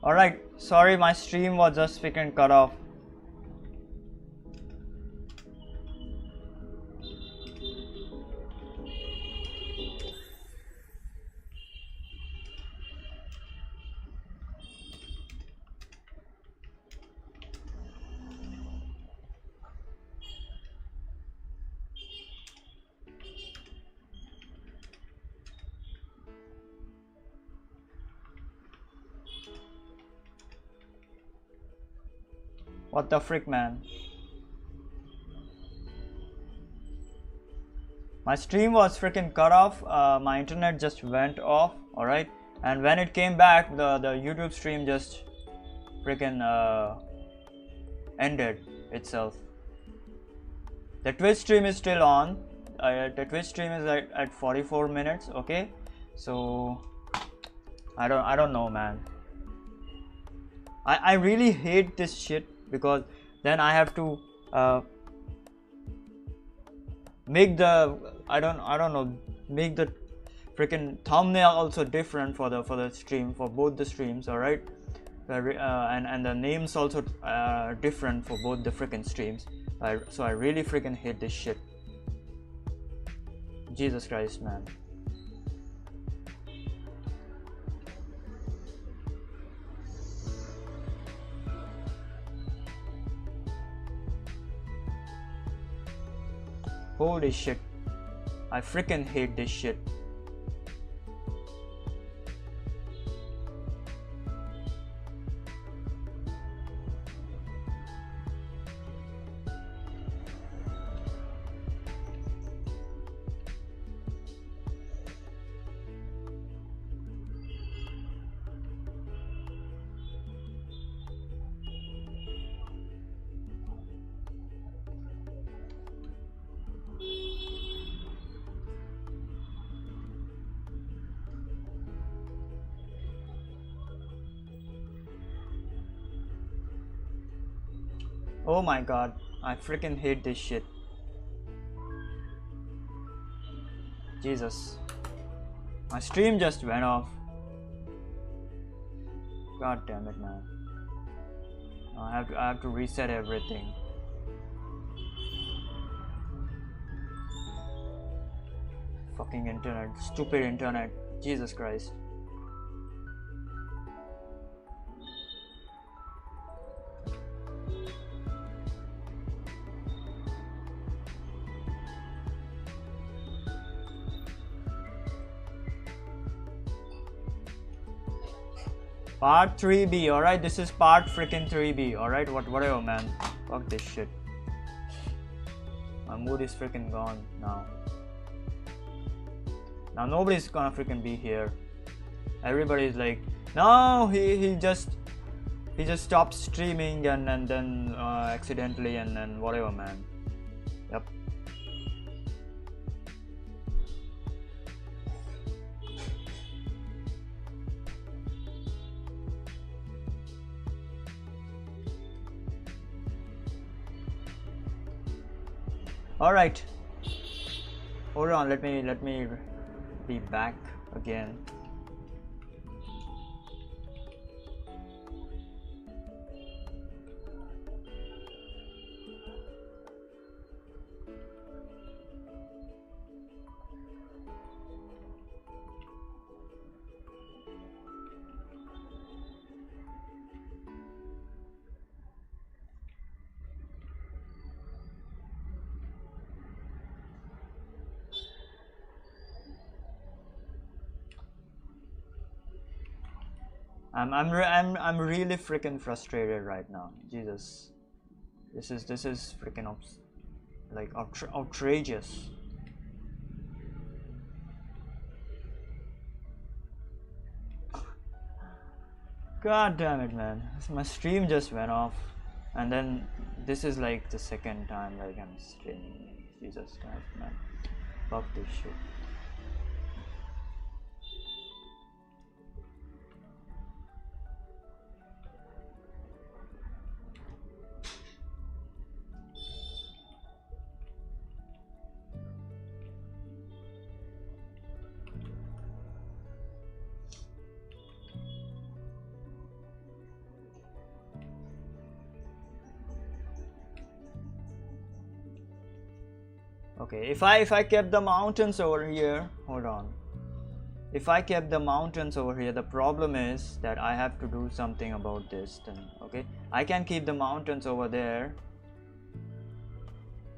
Alright, sorry, my stream was just freaking cut off. What the frick, man? My stream was freaking cut off. My internet just went off. Alright, and when it came back, the YouTube stream just freaking ended itself. The Twitch stream is still on. The Twitch stream is at 44 minutes. Okay, so I don't know, man. I really hate this shit, because then I have to make the make the freaking thumbnail also different for the stream, for both the streams. All right, and the names also different for both the freaking streams. So I really freaking hate this shit. Jesus Christ, man. Holy shit, I freaking hate this shit. Oh my god, I freaking hate this shit. Jesus, my stream just went off. God damn it, man. I have to reset everything. Fucking internet, stupid internet. Jesus Christ. Part 3B, alright, this is part freaking 3B, alright, whatever, man. Fuck this shit. My mood is freaking gone now. Now nobody's gonna freaking be here. Everybody's like, no, he just stopped streaming and then accidentally and then whatever, man. Yep. All right, hold on, let me be back again. I'm really freaking frustrated right now. Jesus, this is freaking outrageous. God damn it, man! My stream just went off, and then this is like the second time like I'm streaming. Jesus Christ, man! Fuck this shit. Okay, if I kept the mountains over here, hold on. If I kept the mountains over here, the problem is that I have to do something about this then. Okay, I can keep the mountains over there.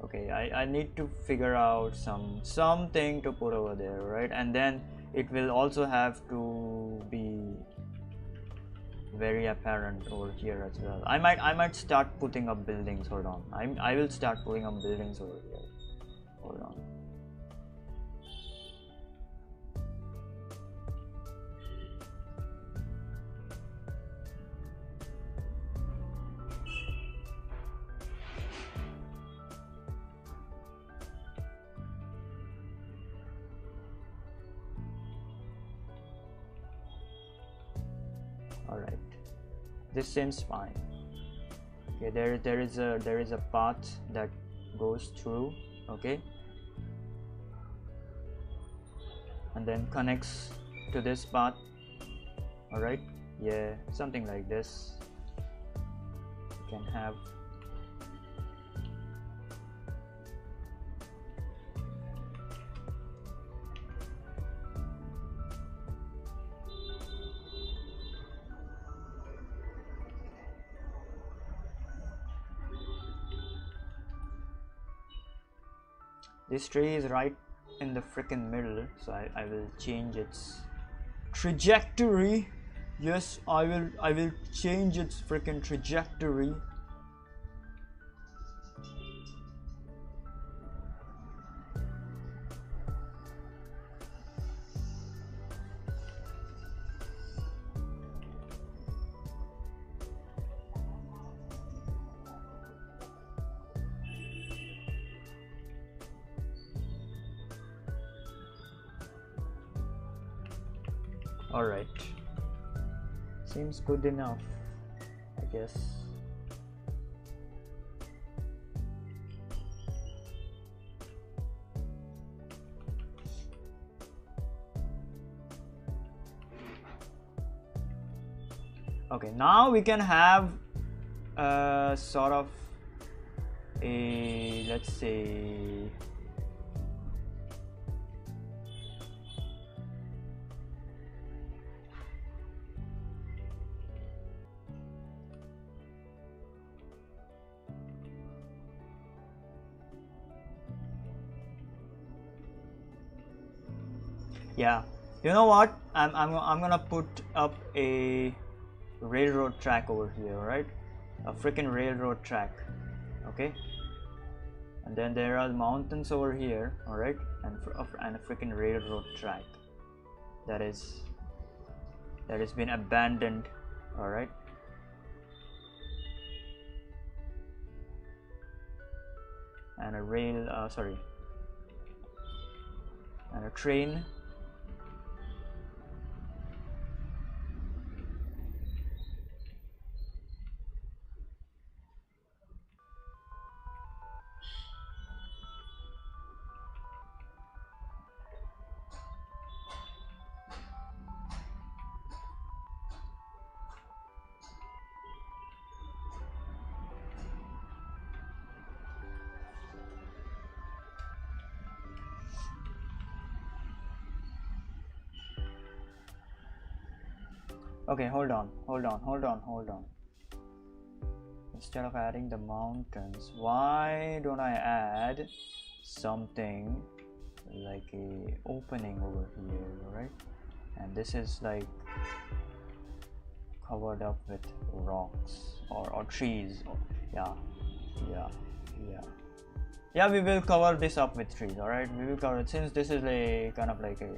Okay, I need to figure out something to put over there, right? And then it will also have to be very apparent over here as well. I might start putting up buildings. Hold on, I will start putting up buildings over here. Hold on. All right, this seems fine. Okay, there is a path that goes through. Okay, and then connects to this path. All right, yeah, something like this. You can have this tree is right in the freaking middle, so I will change its trajectory. Yes, I will change its freaking trajectory. Alright, seems good enough, I guess. Okay, now we can have sort of a, let's say, yeah, you know what, I'm gonna put up a railroad track over here, right? A freaking railroad track. Okay, and then there are mountains over here, all right, and a freaking railroad track that has been abandoned, all right. And a rail, and a train. Okay, hold on. Instead of adding the mountains, why don't I add something like a opening over here, right? And this is like covered up with rocks or trees. Yeah, we will cover this up with trees, all right? We will cover it, since this is a kind of like a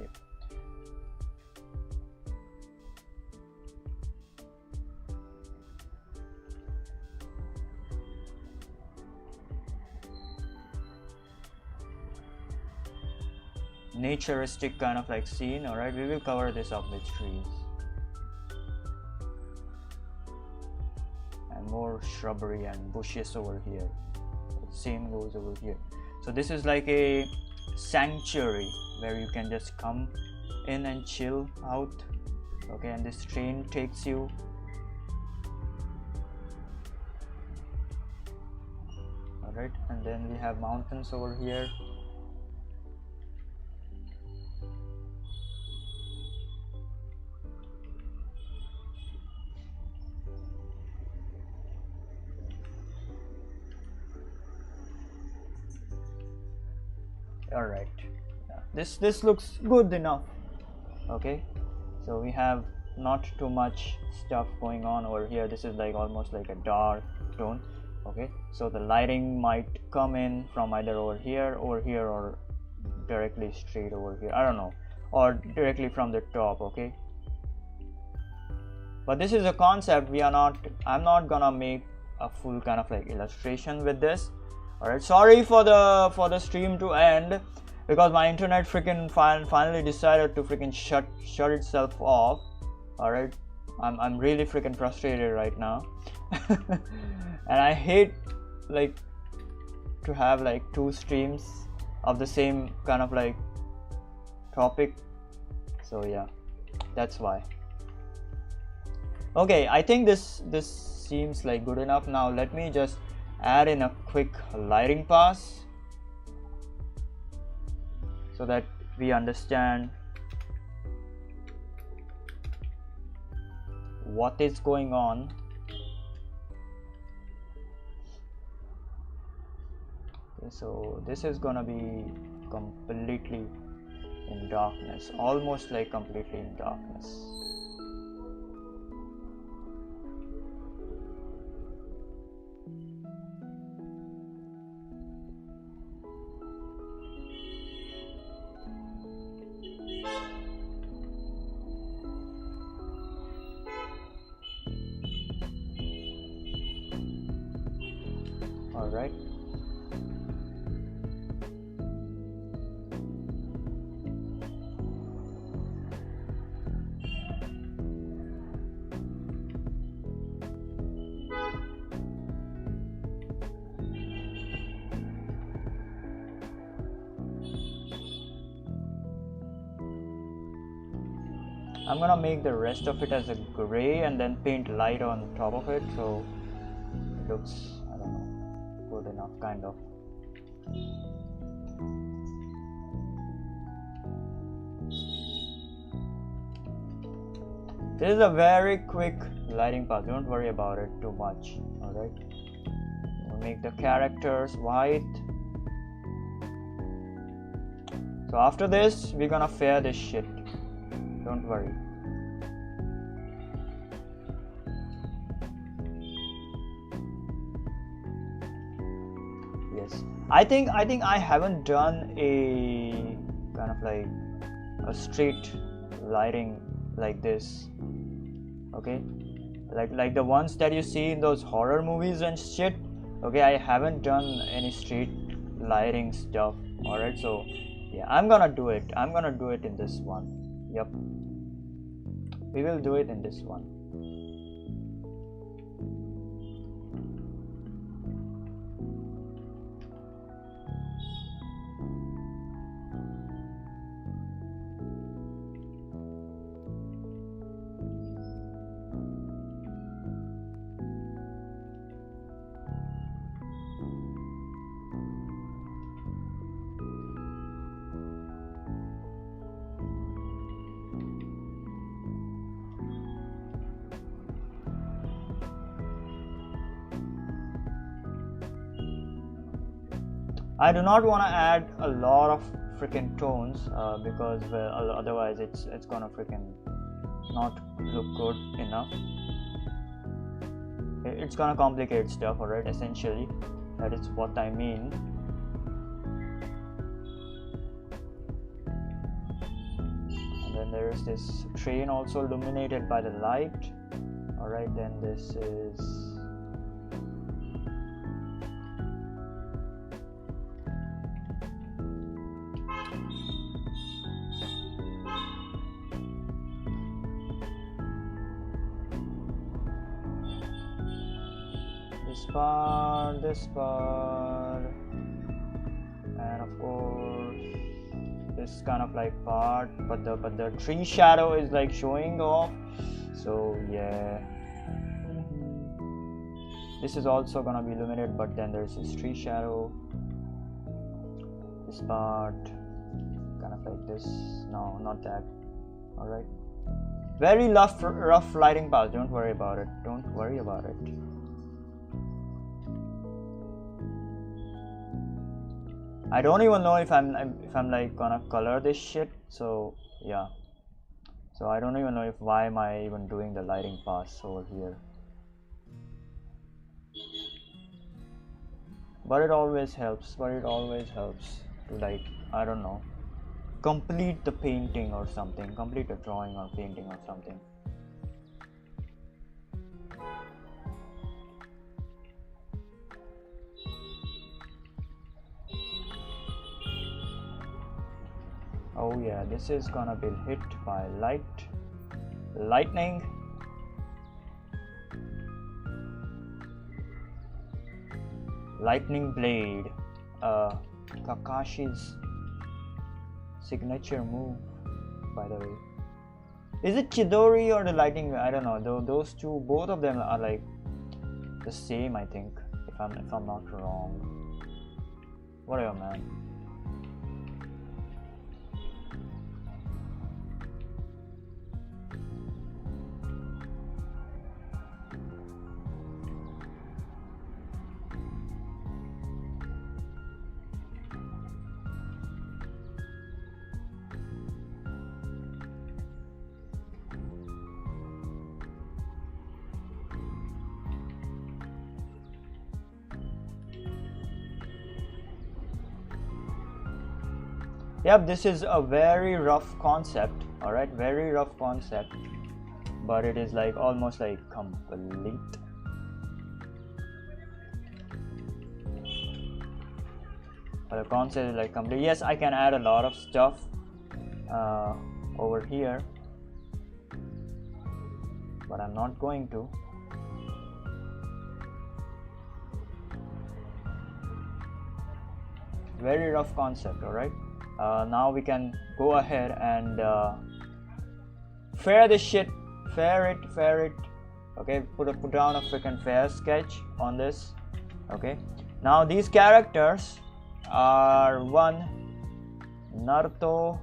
naturistic kind of like scene, all right? We will cover this up with trees and more shrubbery and bushes over here. Same goes over here. So this is like a sanctuary where you can just come in and chill out. Okay, and this train takes you. All right, and then we have mountains over here. all right. Yeah. This looks good enough. Okay, so we have not too much stuff going on over here. This is like almost like a dark tone. Okay, so the lighting might come in from either over here, or directly straight over here. I don't know, or directly from the top. Okay, but this is a concept. I'm not gonna make a full kind of like illustration with this. All right, sorry for the stream to end because my internet freaking finally decided to freaking shut itself off. All right, I'm really freaking frustrated right now. And I hate like to have like 2 streams of the same kind of like topic. So yeah, that's why. Okay, I think this seems like good enough. Now let me just add in a quick lighting pass so that we understand what is going on. Okay, so this is gonna be completely in darkness, almost like completely in darkness. All right. I'm gonna make the rest of it as a gray and then paint light on top of it, so it looks, I don't know, good enough kind of. This is a very quick lighting path, don't worry about it too much. All right, we'll make the characters white. So after this we're gonna fare this shit, don't worry. Yes, I think I haven't done a kind of like a straight lighting like this. Okay, like the ones that you see in those horror movies and shit. Okay, I haven't done any straight lighting stuff. All right, so yeah, I'm gonna do it in this one. Yep, we will do it in this one. I do not want to add a lot of freaking tones because well, otherwise it's gonna freaking not look good enough. It's gonna complicate stuff, alright, essentially. That is what I mean. And then there is this train also illuminated by the light. Alright, then this is this part, and of course this kind of like part, but the tree shadow is like showing off, so yeah. This is also gonna be illuminated, but then there's this tree shadow, this part kind of like this. No, not that. All right, very rough lighting path, don't worry about it, I don't even know if I'm like gonna color this shit. So yeah, so I don't even know if why am I even doing the lighting pass over here. But it always helps. To, like, I don't know, complete the painting or something, complete a drawing or painting or something. Oh yeah, this is gonna be hit by lightning. Lightning blade, Kakashi's signature move, by the way. Is it Chidori or the lightning? I don't know. Those two, both of them are like the same, I think, if I'm not wrong. Whatever, man. Yep, this is a very rough concept, alright, very rough concept, but it is like almost like complete. The concept is like complete. Yes, I can add a lot of stuff over here, but I'm not going to. Very rough concept, alright. Now we can go ahead and fair this shit, fair it. Okay, put down a freaking fair sketch on this. Okay, now these characters are one Naruto.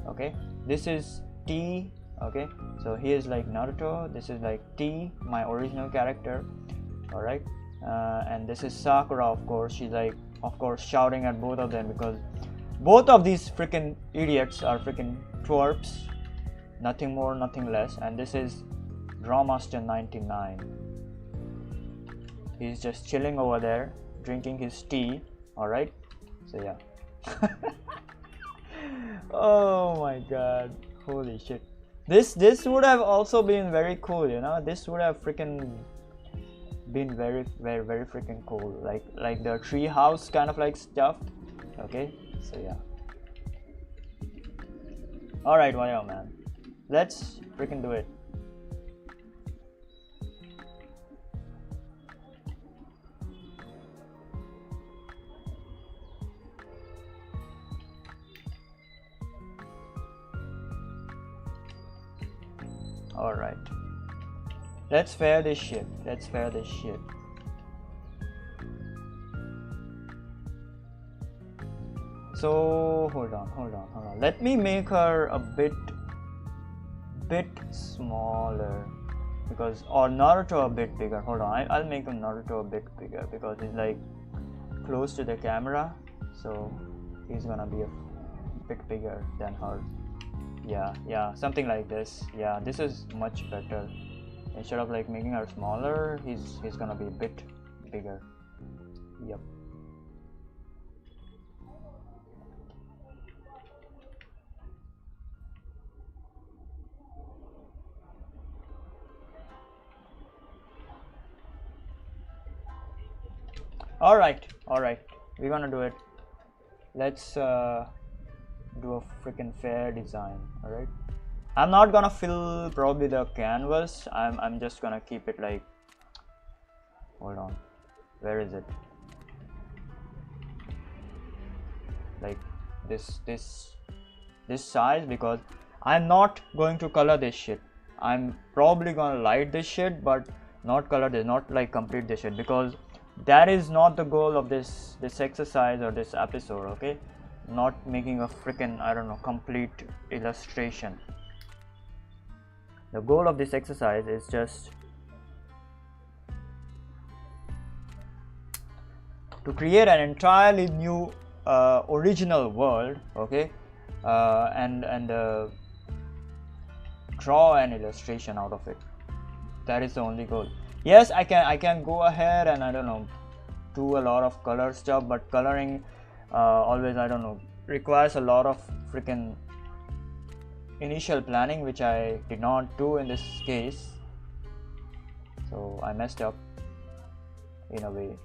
Okay, this is T. Okay, so he is like Naruto. This is like T, my original character. All right, and this is Sakura. Of course, she's like, of course, shouting at both of them because both of these freaking idiots are freaking twerps, nothing more, nothing less. And this is Drawmaster 99. He's just chilling over there, drinking his tea. All right, so yeah. Oh my god, holy shit! This would have also been very cool, you know. This would have freaking been very freaking cool, like the tree house kind of like stuff. Okay. So yeah. Alright, whatever, man. Let's freaking do it. Alright. Let's fair this shit. So hold on. Let me make her a bit smaller, because, or Naruto a bit bigger. Hold on, I'll make Naruto a bit bigger because he's like close to the camera, so he's gonna be a bit bigger than her. Yeah, something like this. Yeah, this is much better. Instead of like making her smaller, he's gonna be a bit bigger. Yep. Alright, we're gonna do it. Let's do a freaking fair design. Alright, I'm not gonna fill probably the canvas. I'm just gonna keep it like, hold on, where is it? Like this size, because I'm not going to color this shit. I'm probably gonna light this shit, but not color this, not like complete this shit, because that is not the goal of this exercise or this episode. Okay, not making a freaking, I don't know, complete illustration. The goal of this exercise is just to create an entirely new original world, okay, and draw an illustration out of it. That is the only goal. Yes, I can go ahead and I don't know, do a lot of color stuff, but coloring always, I don't know, requires a lot of freaking initial planning, which I did not do in this case. So I messed up in a way,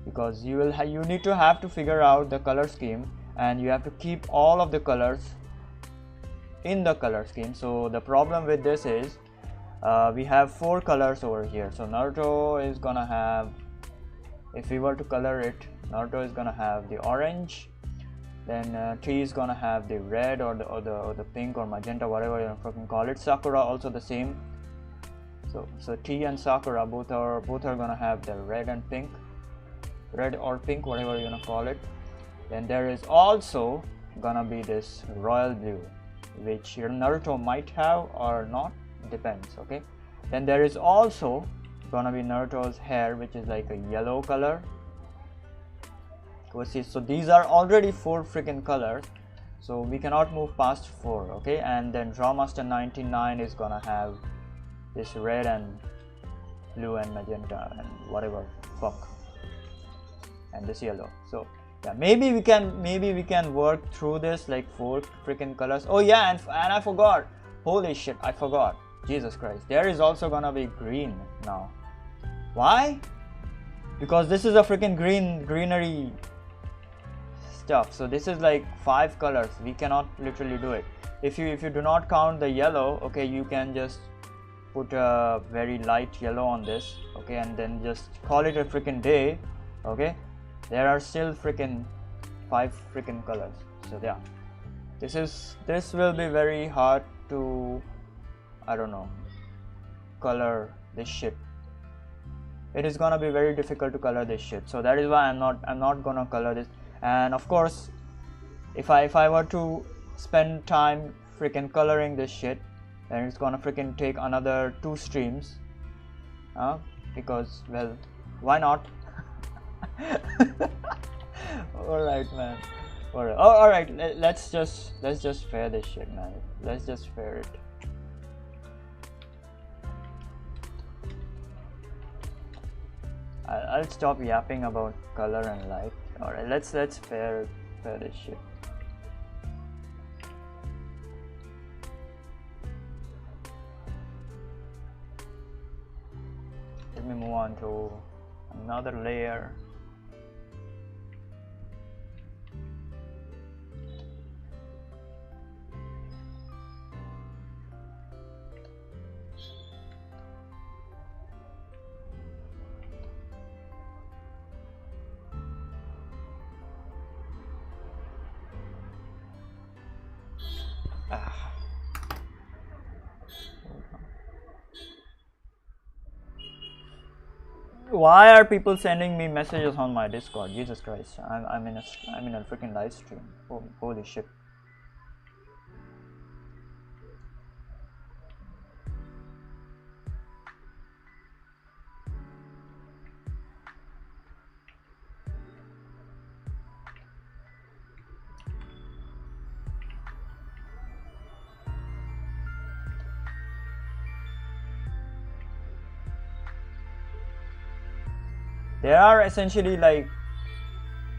because you need to have to figure out the color scheme, and you have to keep all of the colors in the color scheme. So the problem with this is we have 4 colors over here. So Naruto is gonna have, if we were to color it, Naruto is gonna have the orange, then T is gonna have the red or the pink or magenta, whatever you fucking call it. Sakura also the same. So T and Sakura both are gonna have the red and pink, red or pink, whatever you wanna call it. Then there is also gonna be this royal blue, which Naruto might have or not, depends, okay. Then there is also gonna be Naruto's hair, which is like a yellow color. So these are already 4 freaking colors, so we cannot move past 4, okay. And then Draw Master 99 is gonna have this red and blue and magenta and whatever fuck, and this yellow. So yeah, maybe we can work through this like 4 freaking colors. Oh yeah, and I forgot, holy shit, I forgot, Jesus Christ, there is also gonna be green now. Why? Because this is a freaking greenery stuff. So this is like 5 colors. We cannot literally do it. If you do not count the yellow, okay, you can just put a very light yellow on this, okay, and then just call it a freaking day, okay. There are still freaking 5 freaking colors. So yeah, this will be very hard to, I don't know, color this shit. It is gonna be very difficult to color this shit. So that is why I'm not gonna color this. And of course, if I were to spend time freaking coloring this shit, then it's gonna freaking take another 2 streams, because, well, why not? Alright, man. Alright, let's just fair this shit, man. Let's just fair it. I'll stop yapping about color and light. Alright, let's fair this shit. Let me move on to another layer. Why are people sending me messages on my Discord? Jesus Christ, I'm in a freaking live stream. Holy shit. There are essentially like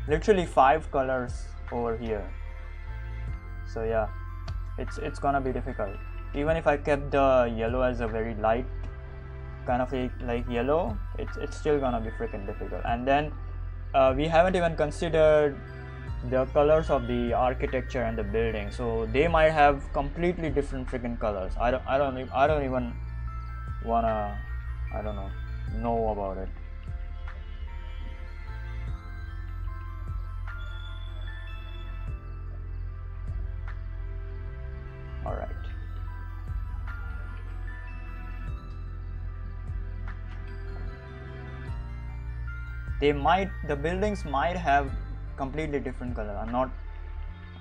literally 5 colors over here. So yeah, it's gonna be difficult. Even if I kept the yellow as a very light kind of like yellow, it's still gonna be freaking difficult. And then we haven't even considered the colors of the architecture and the building, so they might have completely different freaking colors. I don't even wanna, I don't know about it. Alright. The buildings might have completely different color.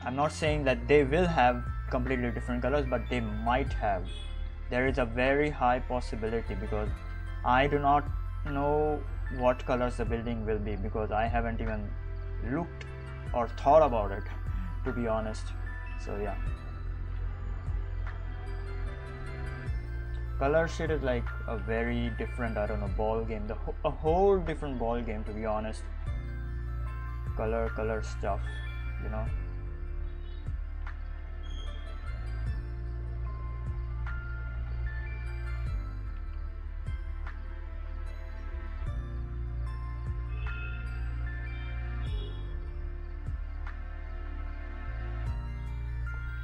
I'm not saying that they will have completely different colors, but they might have. There is a very high possibility, because I do not know what colors the building will be because I haven't even looked or thought about it, to be honest. So yeah, color sheet is like a very different, I don't know, ball game, a whole different ball game, to be honest. Color stuff, you know.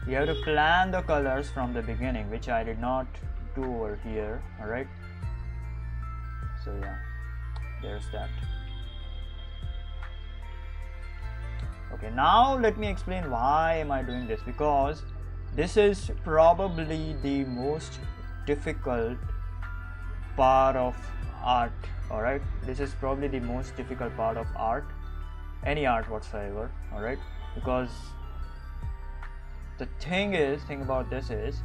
You have to plan the colors from the beginning, which I did not do over here. Alright, so yeah, there's that. Okay, now let me explain why am I doing this, because this is probably the most difficult part of art. Alright, this is probably the most difficult part of art, any art whatsoever. Alright, because the thing about this is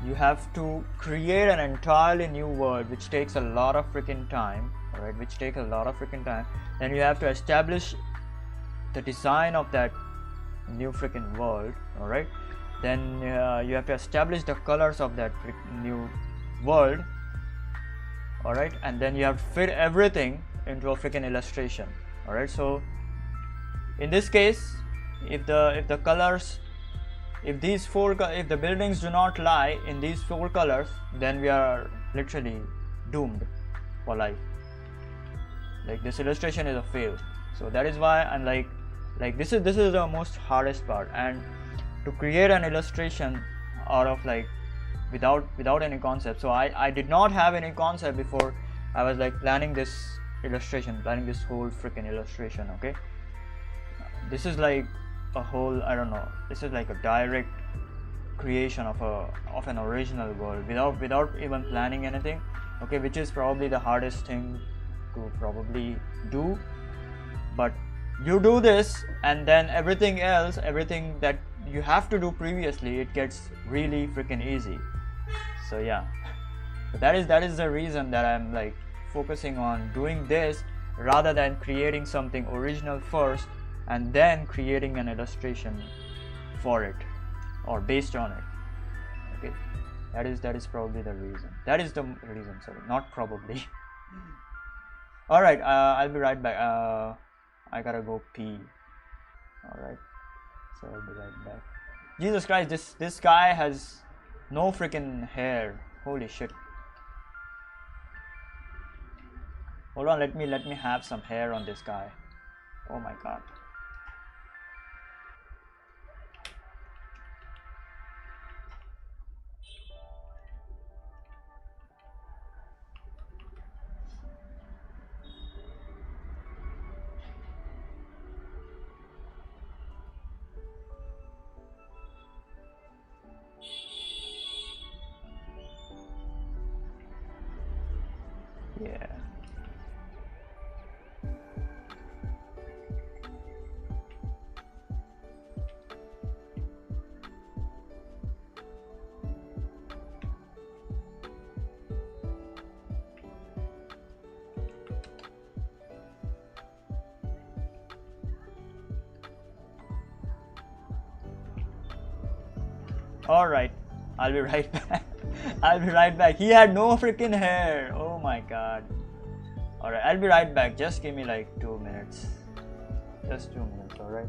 you have to create an entirely new world, which takes a lot of freaking time. Alright, which takes a lot of freaking time. Then you have to establish the design of that new freaking world. Alright, then you have to establish the colors of that new world. Alright, and then you have to fit everything into a freaking illustration. Alright, so in this case, if the colors, if the buildings do not lie in these 4 colors, then we are literally doomed for life. Like, this illustration is a fail. So that is why I'm like this is the most hardest part. And to create an illustration out of like without any concept, so I did not have any concept before I was like planning this illustration, planning this whole freaking illustration. Okay, this is like a whole, I don't know, this is like a direct creation of an original world without even planning anything. Okay, which is probably the hardest thing to probably do. But you do this, and then everything that you have to do previously, it gets really freaking easy. So yeah, that is the reason that I'm like focusing on doing this rather than creating something original first and then creating an illustration for it or based on it. Okay, that is probably the reason. That is the reason. Sorry, not probably. All right, I'll be right back. I gotta go pee. All right, so I'll be right back. Jesus Christ, this guy has no freaking hair. Holy shit. Hold on, let me have some hair on this guy. Oh my god. Yeah. Alright, I'll be right back. I'll be right back. He had no freaking hair. Oh my god. Alright, I'll be right back. Just give me like 2 minutes. Just 2 minutes, alright?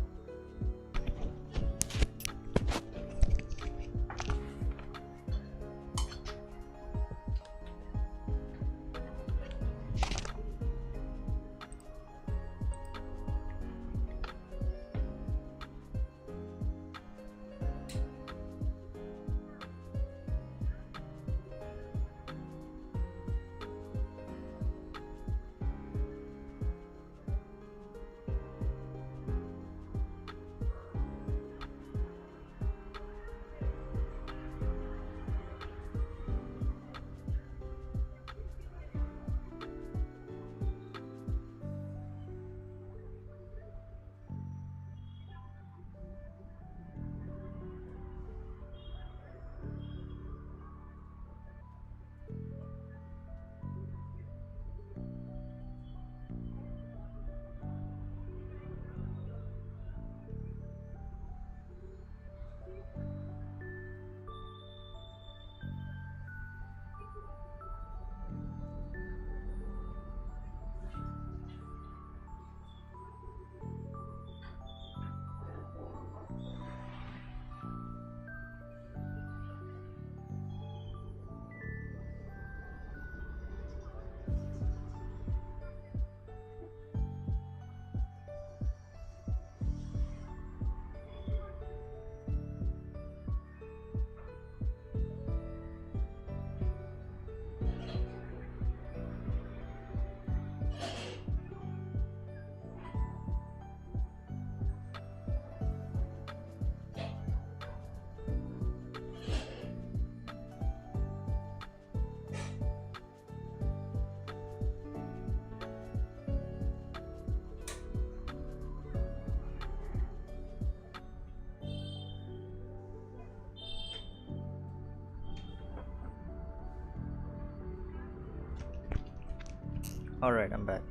Alright, I'm back.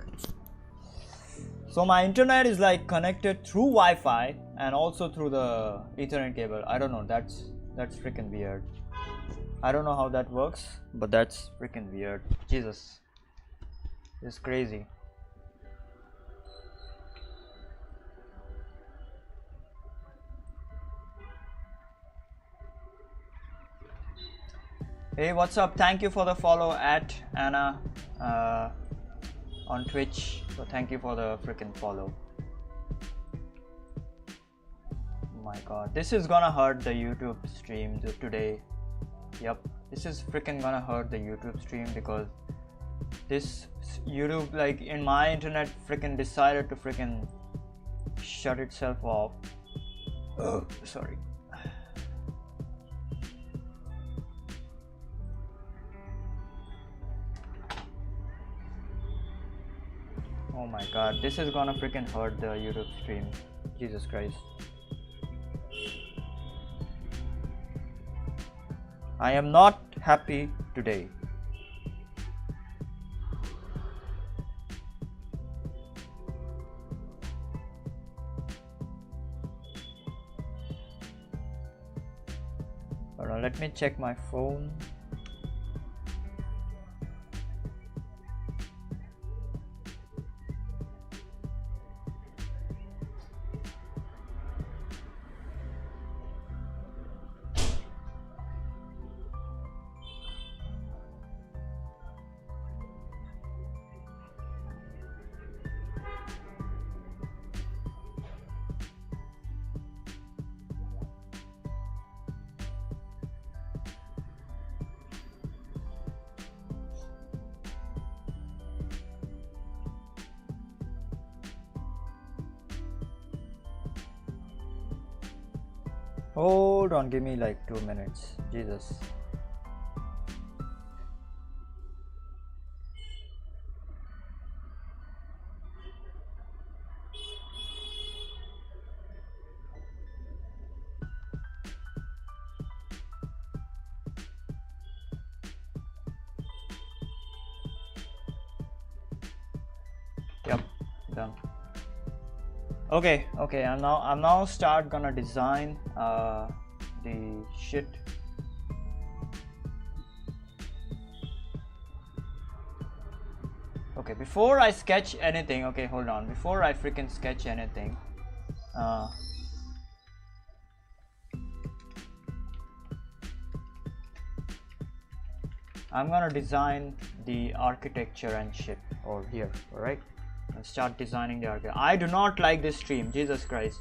So my internet is like connected through Wi-Fi and also through the Ethernet cable. I don't know, that's freaking weird. I don't know how that works, but that's freaking weird. Jesus, it's crazy. Hey, what's up? Thank you for the follow at Anna on Twitch. So thank you for the freaking follow. Oh my god, this is gonna hurt the YouTube stream today. Yep, this is freaking gonna hurt the YouTube stream because this YouTube, like in my internet, freaking decided to freaking shut itself off. Oh, sorry. Oh my god, this is gonna freaking hurt the YouTube stream. Jesus Christ. I am not happy today. Hold on, let me check my phone. Hold on, give me like 2 minutes. Jesus. Yep, done. Okay, I'm now start gonna design the shit. Okay, before I sketch anything, okay, hold on, before I freaking sketch anything, I'm gonna design the architecture and shit over here, alright? And start designing the architecture. I do not like this stream, Jesus Christ.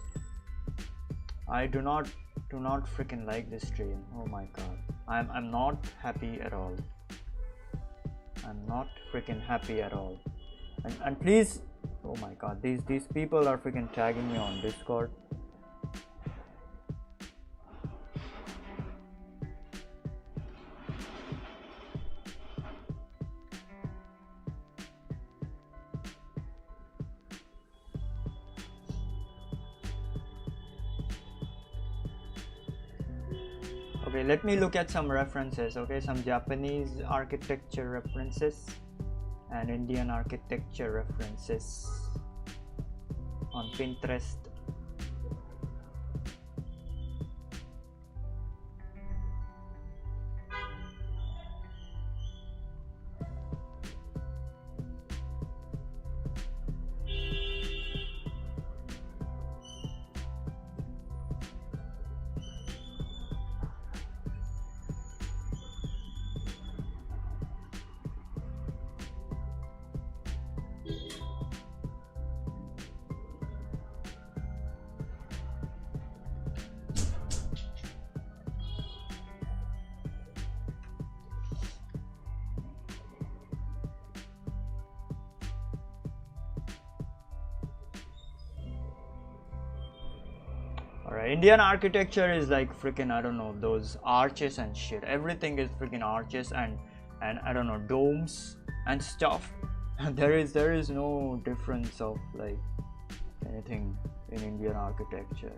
I do not freaking like this stream. Oh my god. I'm not happy at all. I'm not freaking happy at all. And please, oh my god, these people are freaking tagging me on Discord. Okay, let me look at some references. Okay, some Japanese architecture references and Indian architecture references on Pinterest. Alright, Indian architecture is like freaking, I don't know, those arches and shit. Everything is freaking arches and I don't know, domes and stuff. there is no difference of like anything in Indian architecture.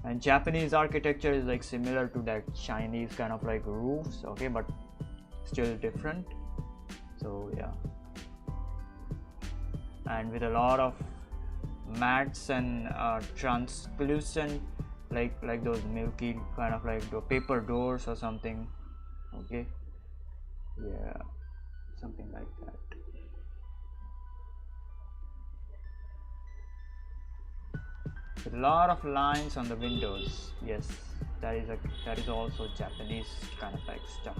And Japanese architecture is like similar to that Chinese kind of like roofs, okay, but still different. So yeah. and with a lot of mattes and translucent, like those milky kind of like the paper doors or something. Okay, yeah, something like that. With a lot of lines on the windows. Yes, that is also Japanese kind of like stuff.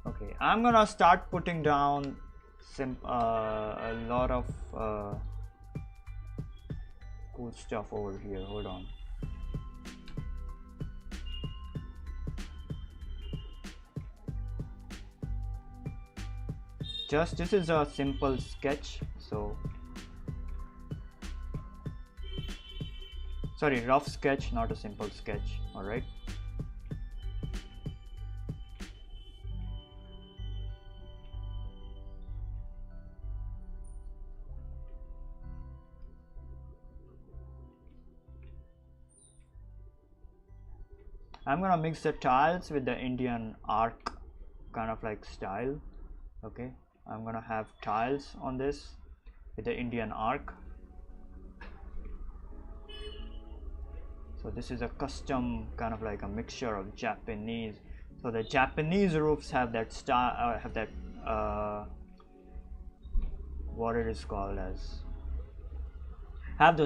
Okay, I'm gonna start putting down a lot of cool stuff over here. Hold on. This is a simple sketch, so sorry, rough sketch, not a simple sketch. All right. I'm gonna mix the tiles with the Indian arc kind of like style. Okay, I'm gonna have tiles on this with the Indian arc. So this is a custom kind of like a mixture of Japanese. So the Japanese roofs have that style, have that what it is called as, have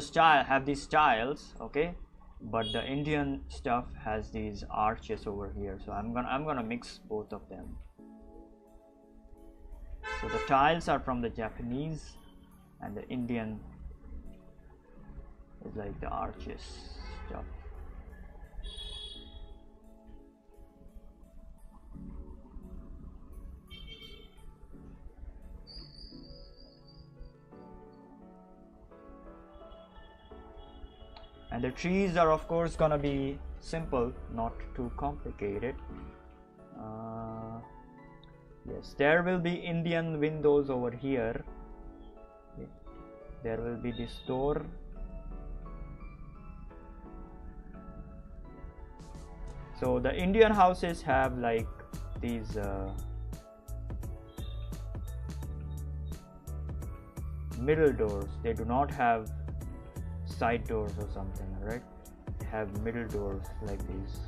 these styles. Okay, but the Indian stuff has these arches over here. So I'm gonna mix both of them. So the tiles are from the Japanese and the Indian is like the arches stuff. And the trees are of course gonna be simple, not too complicated. Yes, there will be Indian windows over here. Okay. There will be this door. So the Indian houses have like these middle doors. They do not have side doors or something, right? They have middle doors like these.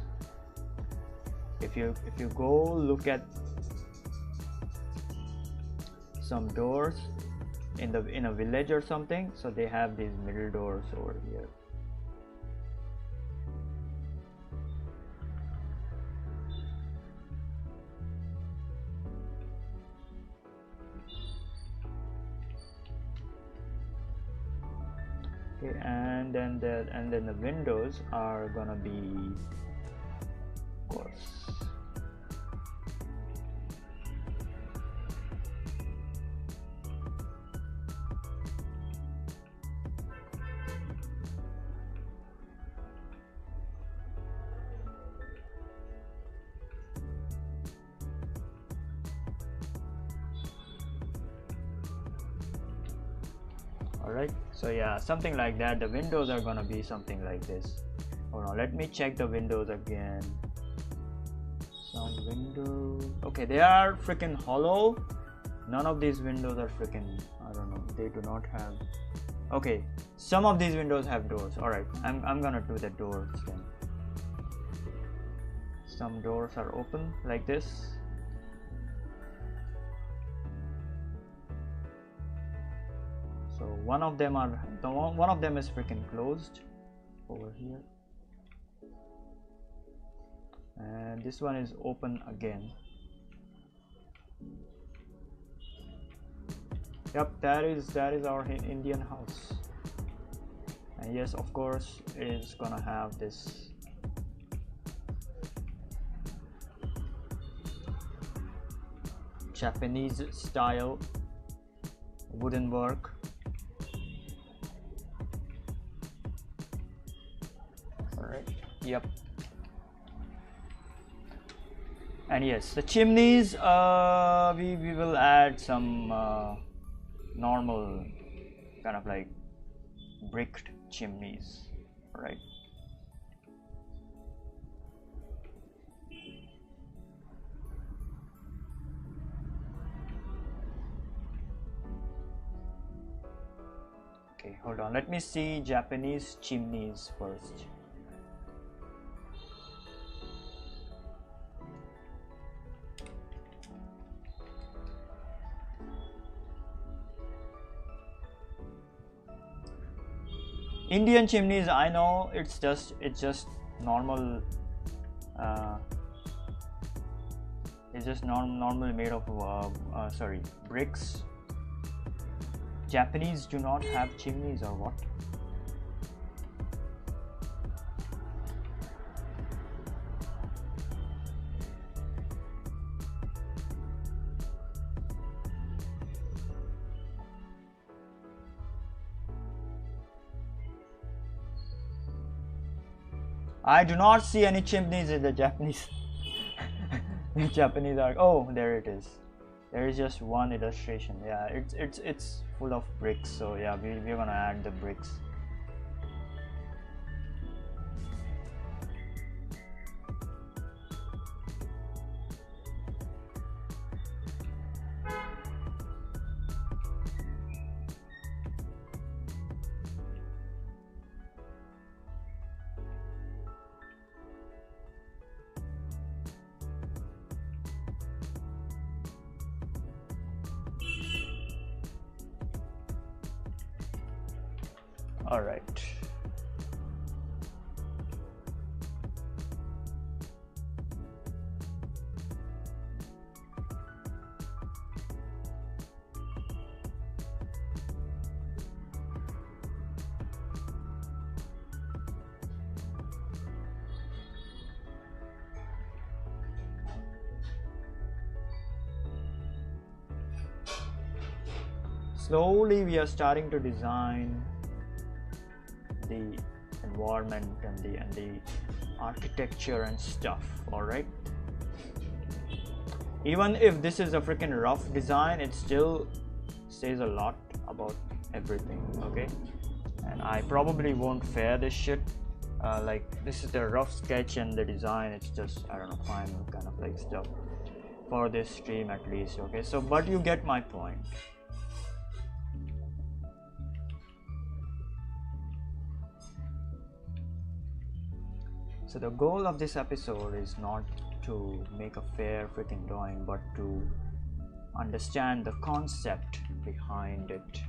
If you go look at some doors in a village or something, so they have these middle doors over here. Okay, and then the windows are gonna be, of course, alright. So yeah, something like that. The windows are gonna be something like this. Hold on, let me check the windows again. Some windows, okay, they are freaking hollow. None of these windows are freaking, I don't know, they do not have, okay, some of these windows have doors. Alright, I'm gonna do the doors then. Some doors are open like this. So one of them is freaking closed over here, and this one is open again. Yep, that is our Indian house. And yes, of course, it is gonna have this Japanese style wooden work. Alright, yep. And yes, the chimneys, we will add some normal kind of like bricked chimneys, right? Okay, hold on, let me see Japanese chimneys first. Indian chimneys, I know it's just normal. It's just normal made of bricks. Japanese do not have chimneys or what? I do not see any chimneys in the Japanese. The Japanese are, oh, there it is. There is just one illustration. Yeah, it's full of bricks. So yeah, we're gonna add the bricks. All right. Slowly we are starting to design the environment and the architecture and stuff. All right, even if this is a freaking rough design, it still says a lot about everything. Okay, and I probably won't fare this shit. Like, this is the rough sketch and the design, it's just, I don't know, final kind of like stuff for this stream at least. Okay, so but you get my point. So the goal of this episode is not to make a fair freaking drawing, but to understand the concept behind it.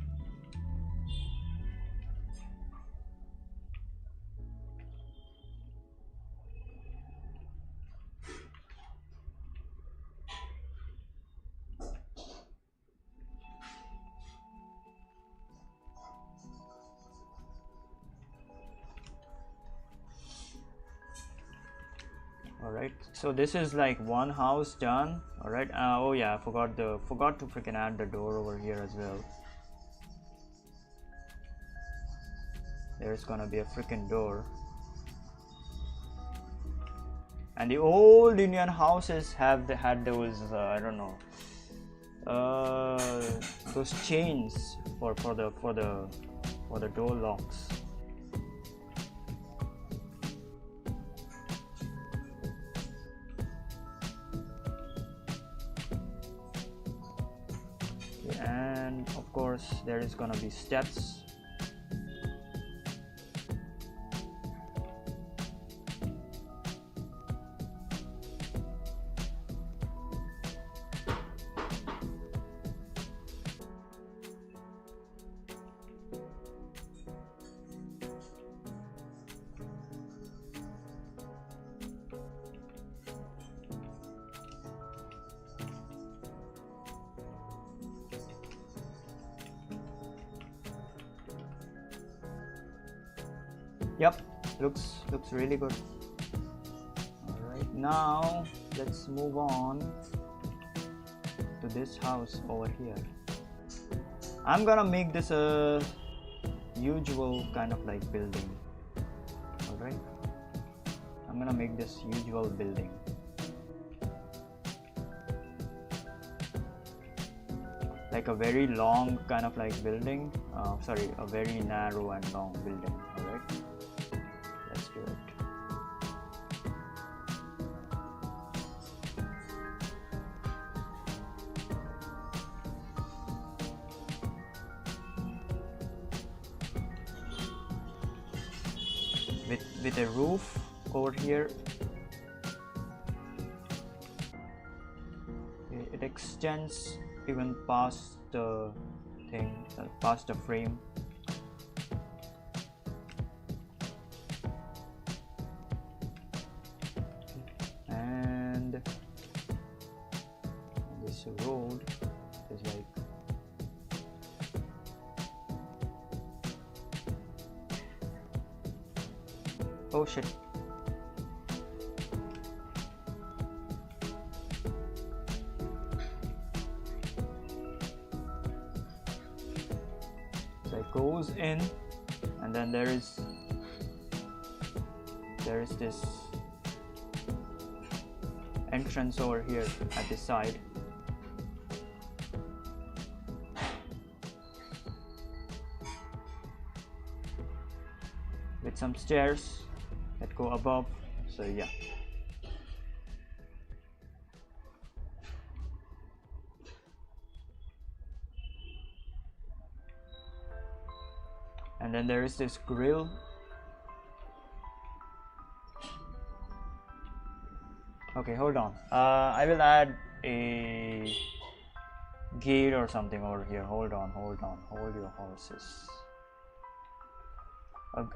Alright, so this is like one house done. Alright, oh yeah, I forgot to freaking add the door over here as well. There's gonna be a freaking door. And the old Indian houses had those I don't know, those chains for the door locks. And of course there is gonna be steps. Yep, looks really good. Alright, now let's move on to this house over here. I'm gonna make this a usual kind of like building. Alright, I'm gonna make this usual building. like a very long kind of like building, sorry, a very narrow and long building. All right, let's do it. With a roof over here. It extends even past the thing, past the frame. And this road is like, oh shit. So it goes in, and then there is this entrance over here at the side. With some stairs that go above. So yeah. And then there is this grill. Okay, hold on. I will add a gate or something over here. Hold on, hold your horses.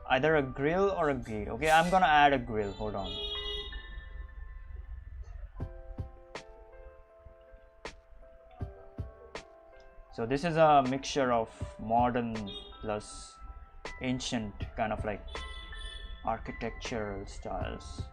Either a grill or a gate. Okay, I'm gonna add a grill. Hold on. So this is a mixture of modern plus ancient kind of like architectural styles.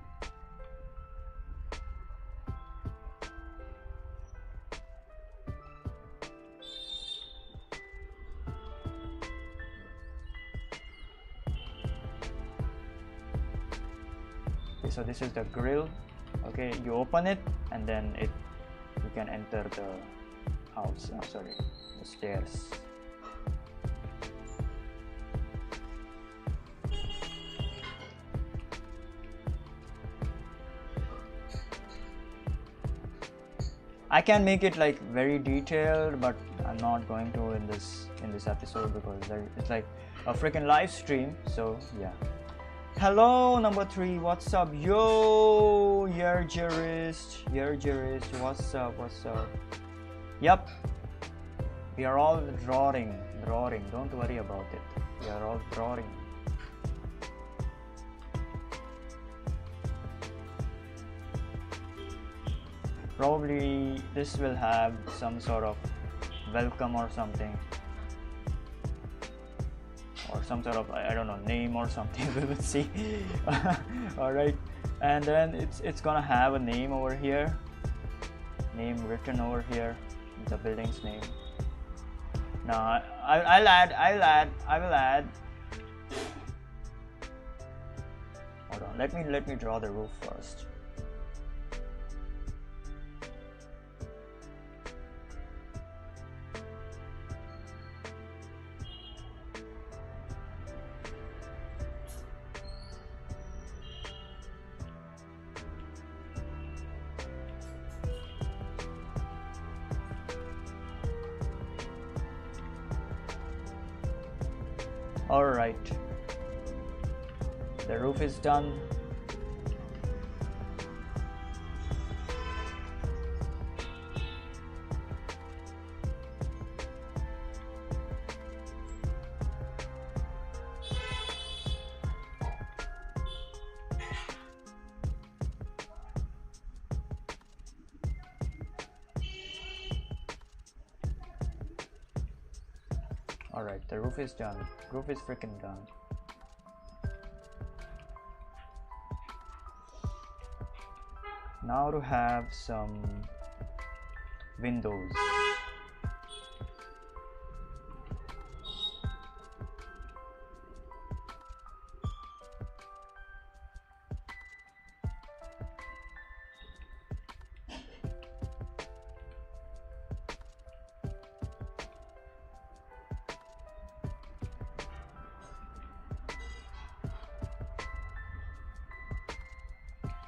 Okay, so this is the grill. Okay, you open it and then you can enter the house. Oh, sorry, the stairs. I can make it like very detailed, but I'm not going to in this episode because it's like a freaking live stream. So yeah. Hello number 3, what's up? Yo, your jurist, what's up? Yep, we are all drawing. Don't worry about it. We are all drawing. Probably this will have some sort of welcome or something, or some sort of, I don't know, name or something. We will see. All right, and then it's gonna have a name over here, name written over here, the building's name. Now I will add. Hold on, let me draw the roof first. All right, the roof is done. Alright, the roof is done. Roof is freaking done. Now to have some windows.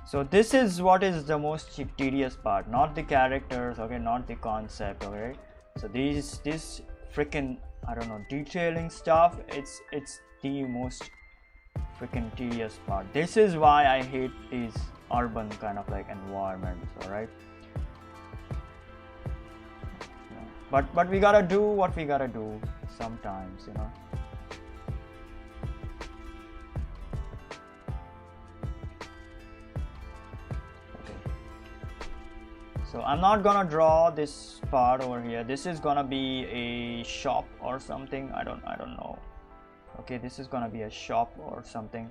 So this is what is the most tedious part, not the characters, okay, not the concept, okay. So this freaking, I don't know, detailing stuff, it's the most freaking tedious part. This is why I hate these urban kind of like environments, all right. But we gotta do what we gotta do sometimes, you know. So I'm not gonna draw this part over here. This is gonna be a shop or something. I don't know. Okay, this is gonna be a shop or something.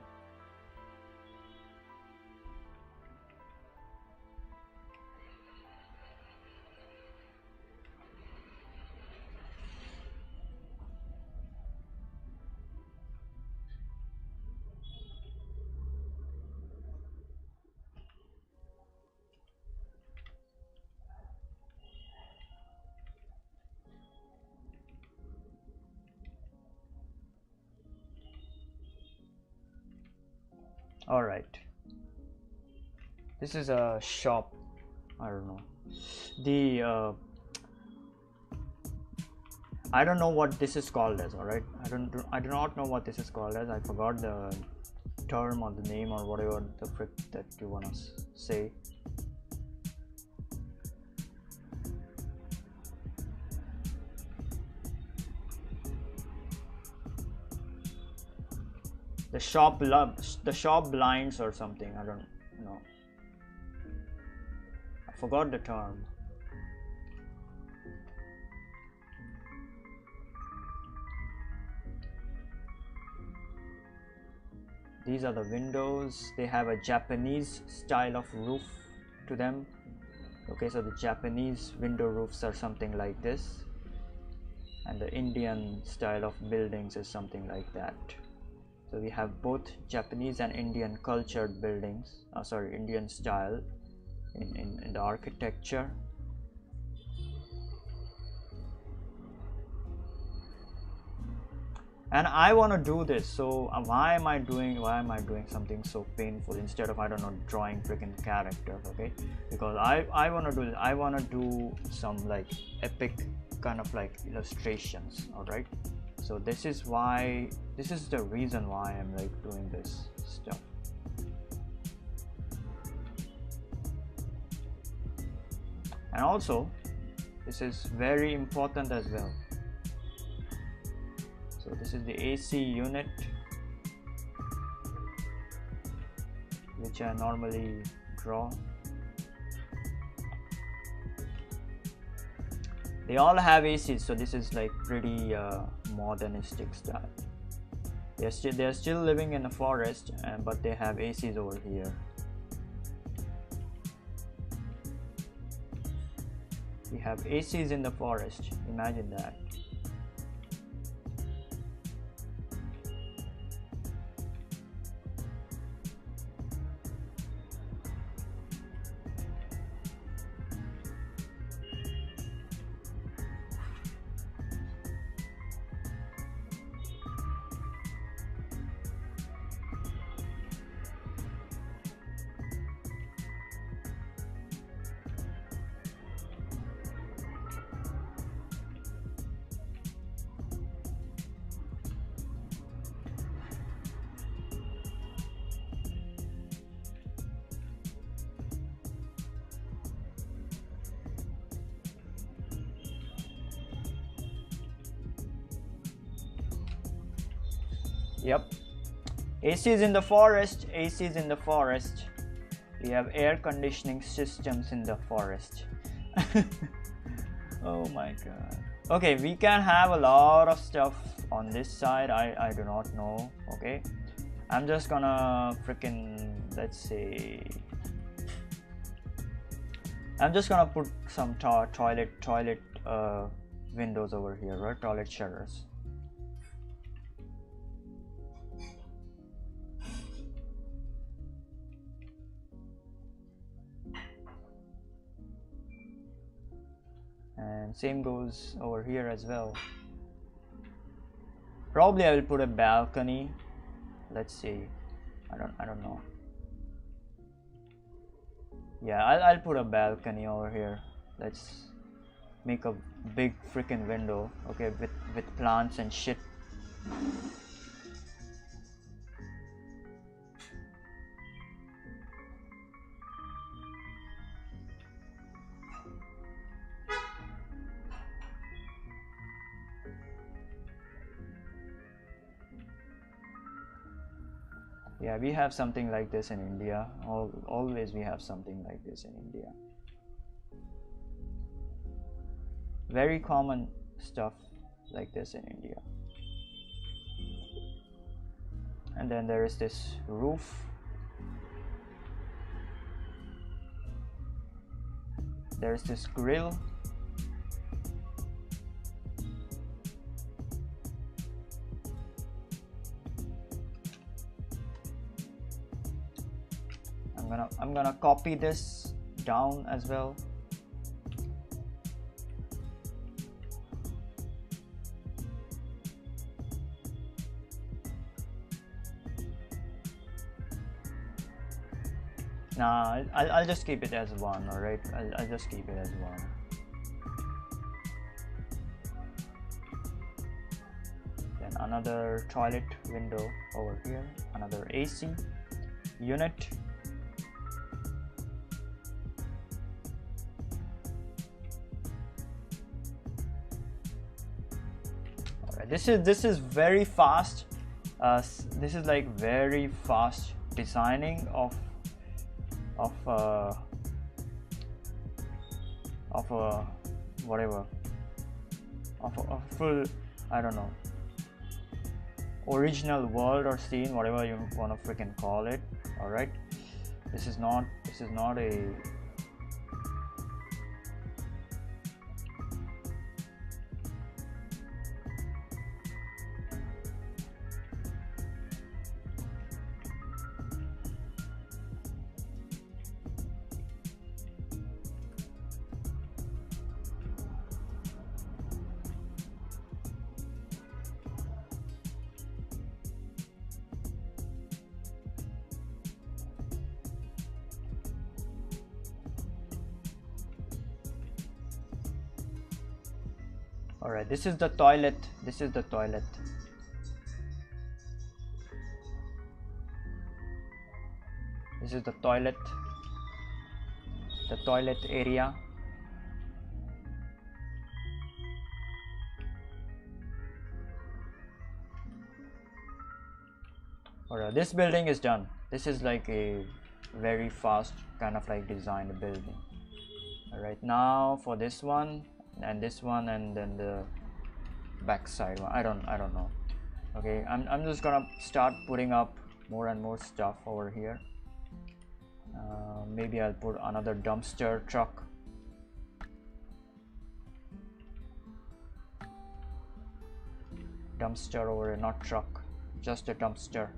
All right, this is a shop. I don't know the I don't know what this is called as. All right, I do not know what this is called as. I forgot the term or the name or whatever the frick that you want to say. The shop blinds or something. I don't know. I forgot the term. These are the windows. They have a Japanese style of roof to them. Okay, so the Japanese window roofs are something like this, and the Indian style of buildings is something like that. So we have both Japanese and Indian cultured buildings, Indian style in the architecture. And I want to do this, so why am I doing something so painful instead of, I don't know, drawing freaking characters, okay? Because I want to do this. I want to do some like epic kind of like illustrations, all right? So this is the reason why I'm like doing this stuff. And also this is very important as well. So this is the AC unit, which I normally draw. They all have ACs, so this is like pretty modernistic style. They're still living in a forest, but they have ACs over here. We have ACs in the forest. Imagine that. Yep, AC is in the forest. AC is in the forest. We have air conditioning systems in the forest. Oh my god. Okay, we can have a lot of stuff on this side. I do not know. Okay, I'm just gonna freaking, let's say, I'm just gonna put some toilet windows over here, right? Toilet shutters. And same goes over here as well. Probably I will put a balcony. Let's see. I don't know. Yeah, I'll put a balcony over here. Let's make a big freaking window, okay, with plants and shit. Yeah, we have something like this in India. Always we have something like this in India. Very common stuff like this in India. And then there is this roof. There's this grill. I'm gonna copy this down as well. Nah, I'll just keep it as one. All right, I'll just keep it as one. Then another toilet window over here. Another AC unit. This is very fast. This is like very fast designing of whatever, of a full, I don't know, original world or scene, whatever you want to freaking call it. All right, this is not a Alright, this is the toilet. This is the toilet. This is the toilet. The toilet area. Alright, this building is done. This is like a very fast kind of like designed building. Alright, now for this one and this one, and then the back side one. I don't know. Okay, I'm just gonna start putting up more and more stuff over here. Maybe I'll put another dumpster truck. Dumpster over here, not truck, just a dumpster.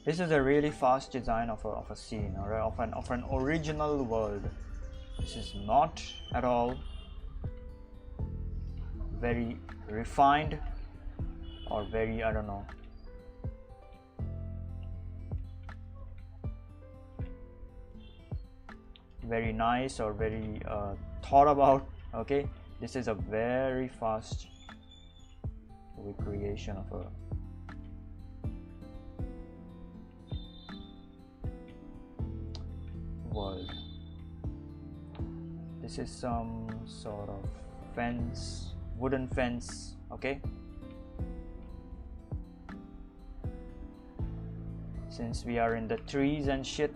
This is a really fast design of a scene, or of an original world. This is not at all very refined or very, I don't know, very nice or very thought about. Okay, this is a very fast recreation of a world. This is some sort of fence, wooden fence. Okay, since we are in the trees and shit,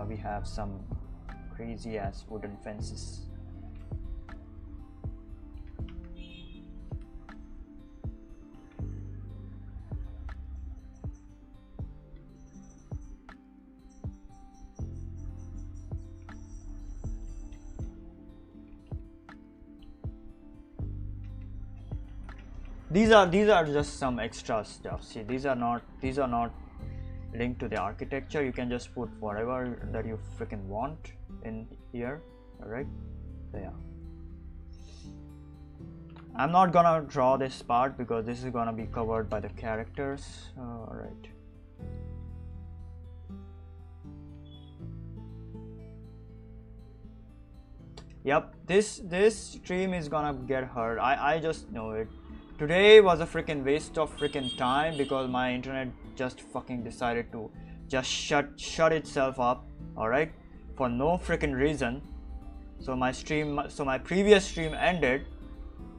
we have some crazy ass wooden fences. These are just some extra stuff. See, these are not link to the architecture. You can just put whatever that you freaking want in here. All right, so yeah, I'm not gonna draw this part because this is gonna be covered by the characters. All right. Yep, this stream is gonna get hurt. I just know it. Today was a freaking waste of freaking time because my internet just fucking decided to just shut itself up. All right, for no freaking reason. So my previous stream ended,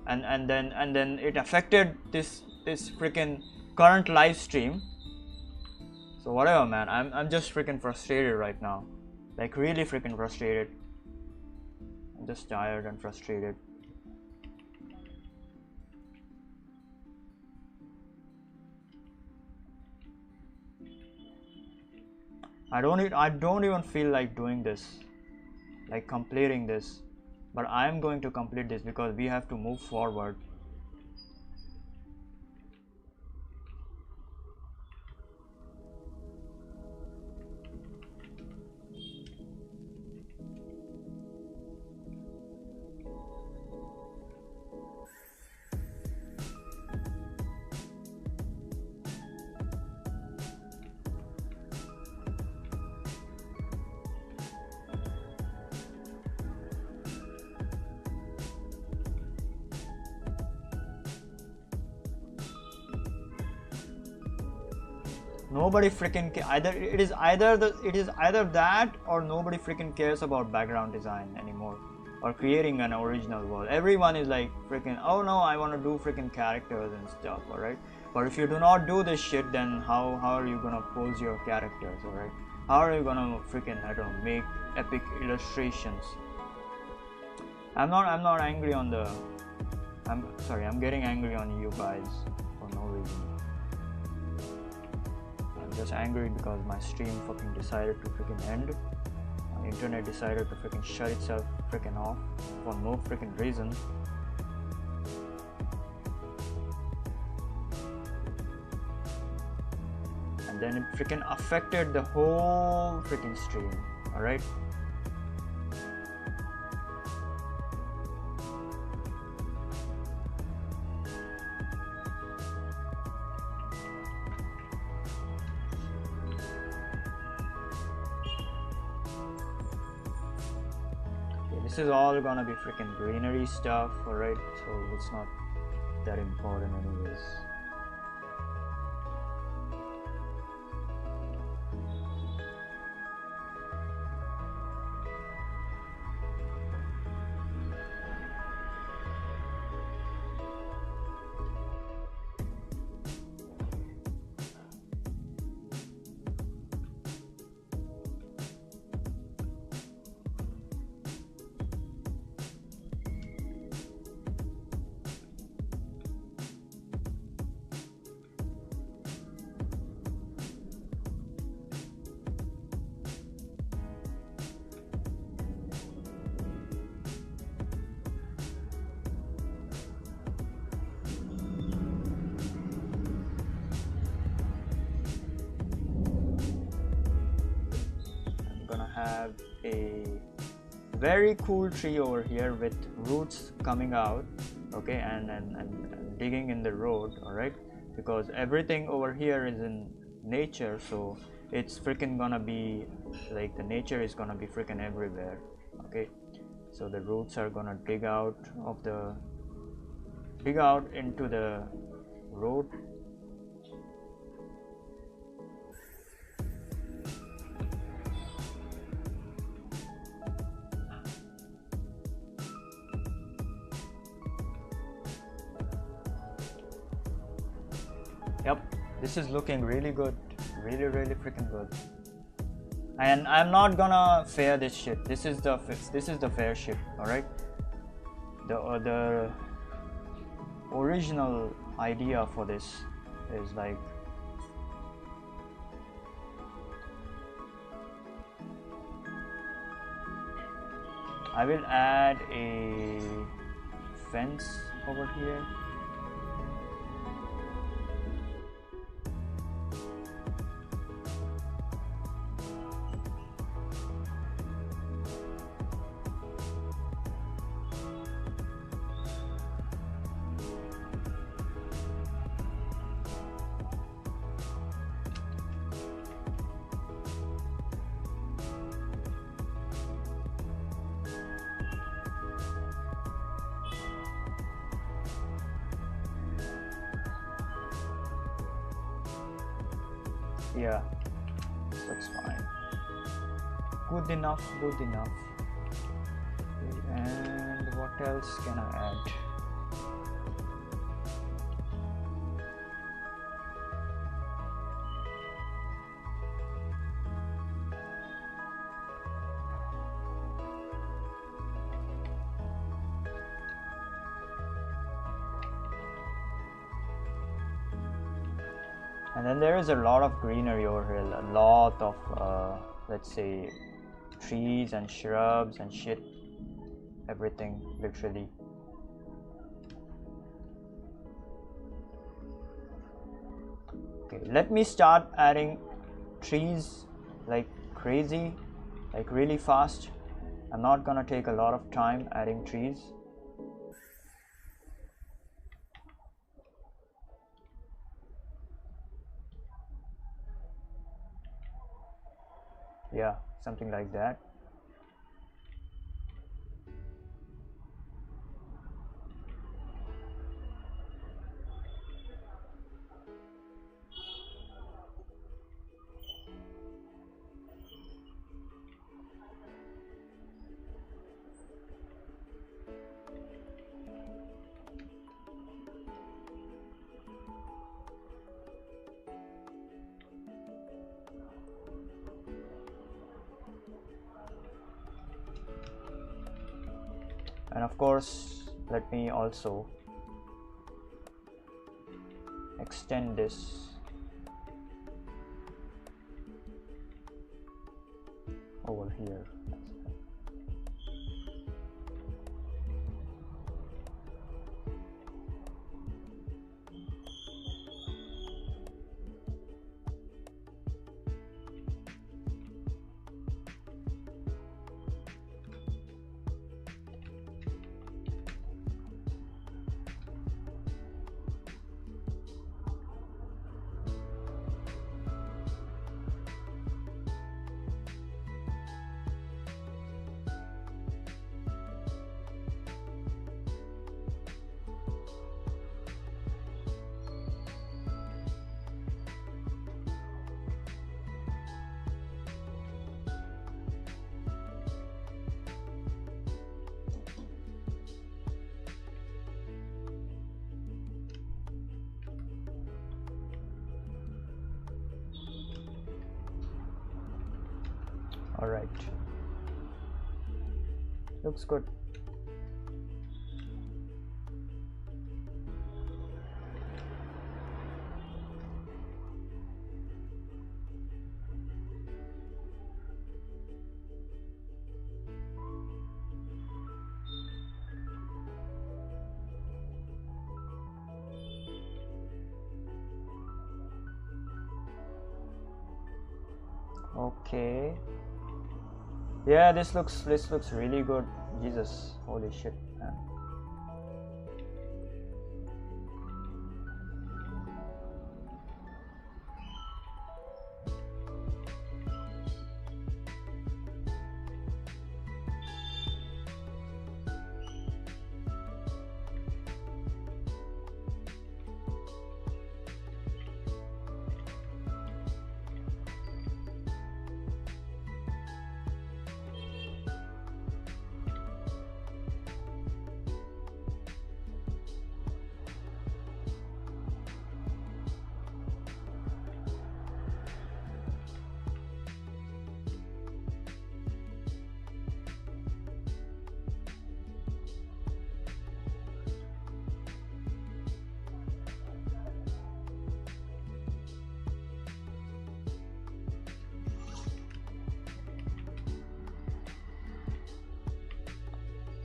and then it affected this freaking current live stream. So whatever, man. I'm just freaking frustrated right now, like really freaking frustrated. I'm just tired and frustrated. I don't even feel like doing this, like completing this, but I'm going to complete this because we have to move forward. Nobody freaking it is either that or nobody freaking cares about background design anymore or creating an original world. Everyone is like freaking, oh no, I want to do freaking characters and stuff. All right, but if you do not do this shit, then how are you gonna pose your characters? All right, how are you gonna freaking, I don't know, make epic illustrations? I'm not angry on the I'm sorry, I'm getting angry on you guys for no reason. Just angry because my stream fucking decided to freaking end. My internet decided to freaking shut itself freaking off for no freaking reason. And then it freaking affected the whole freaking stream. Alright? This is all gonna be freaking greenery stuff, alright? So it's not that important anyways. Have a very cool tree over here with roots coming out, okay, and digging in the road, all right, because everything over here is in nature, so it's freaking gonna be like the nature is gonna be freaking everywhere, okay. So the roots are gonna dig out into the road. Yep, this is looking really good, really freaking good. And I'm not gonna fair this shit. This is the fair shit, all right. The original idea for this is like I will add a fence over here. Yeah, that's fine. Good enough, good enough. Okay, and what else can I add? And then there is a lot of greenery over here, a lot of let's say trees and shrubs and shit, everything literally. Okay, let me start adding trees like crazy, like really fast. I'm not gonna take a lot of time adding trees. Yeah, something like that. And of course, let me also extend this over here. All right, looks good. Okay. Yeah, this looks really good. Jesus, holy shit, man.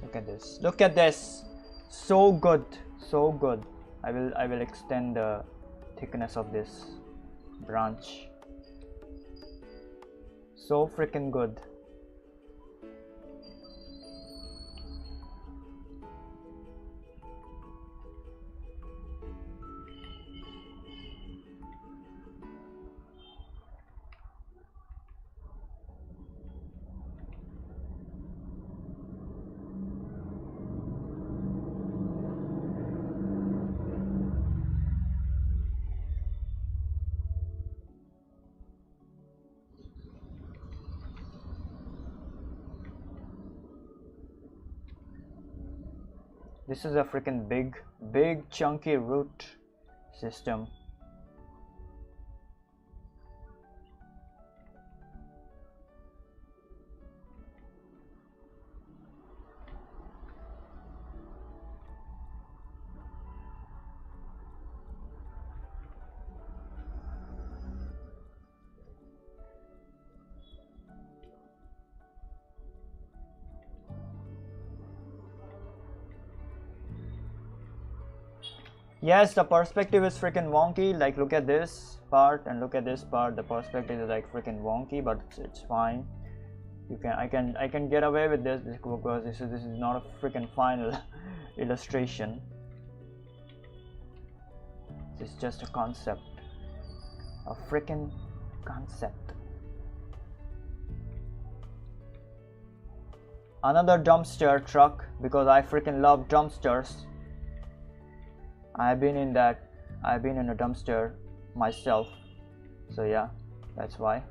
Look at this. Look at this. So good. So good. I will extend the thickness of this branch. So freaking good. This is a freaking big chunky root system. Yes, the perspective is freaking wonky. Like, look at this part and look at this part. The perspective is like freaking wonky, but it's fine. I can get away with this because this is not a freaking final illustration. This is just a concept, a freaking concept. Another dumpster truck, because I freaking love dumpsters. I've been in a dumpster myself, so yeah, that's why.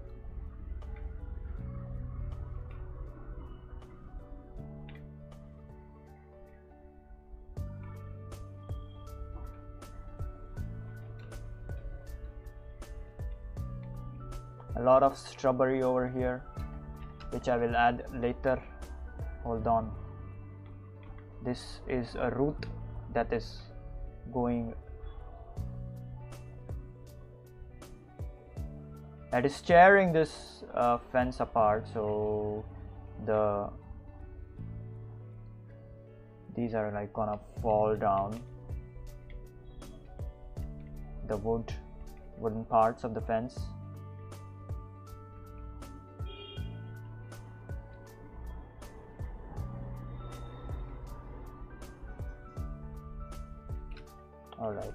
A lot of strawberry over here, which I will add later. Hold on. This is a root that is going, that is tearing this fence apart, so these are like gonna fall down, the wooden parts of the fence. All right.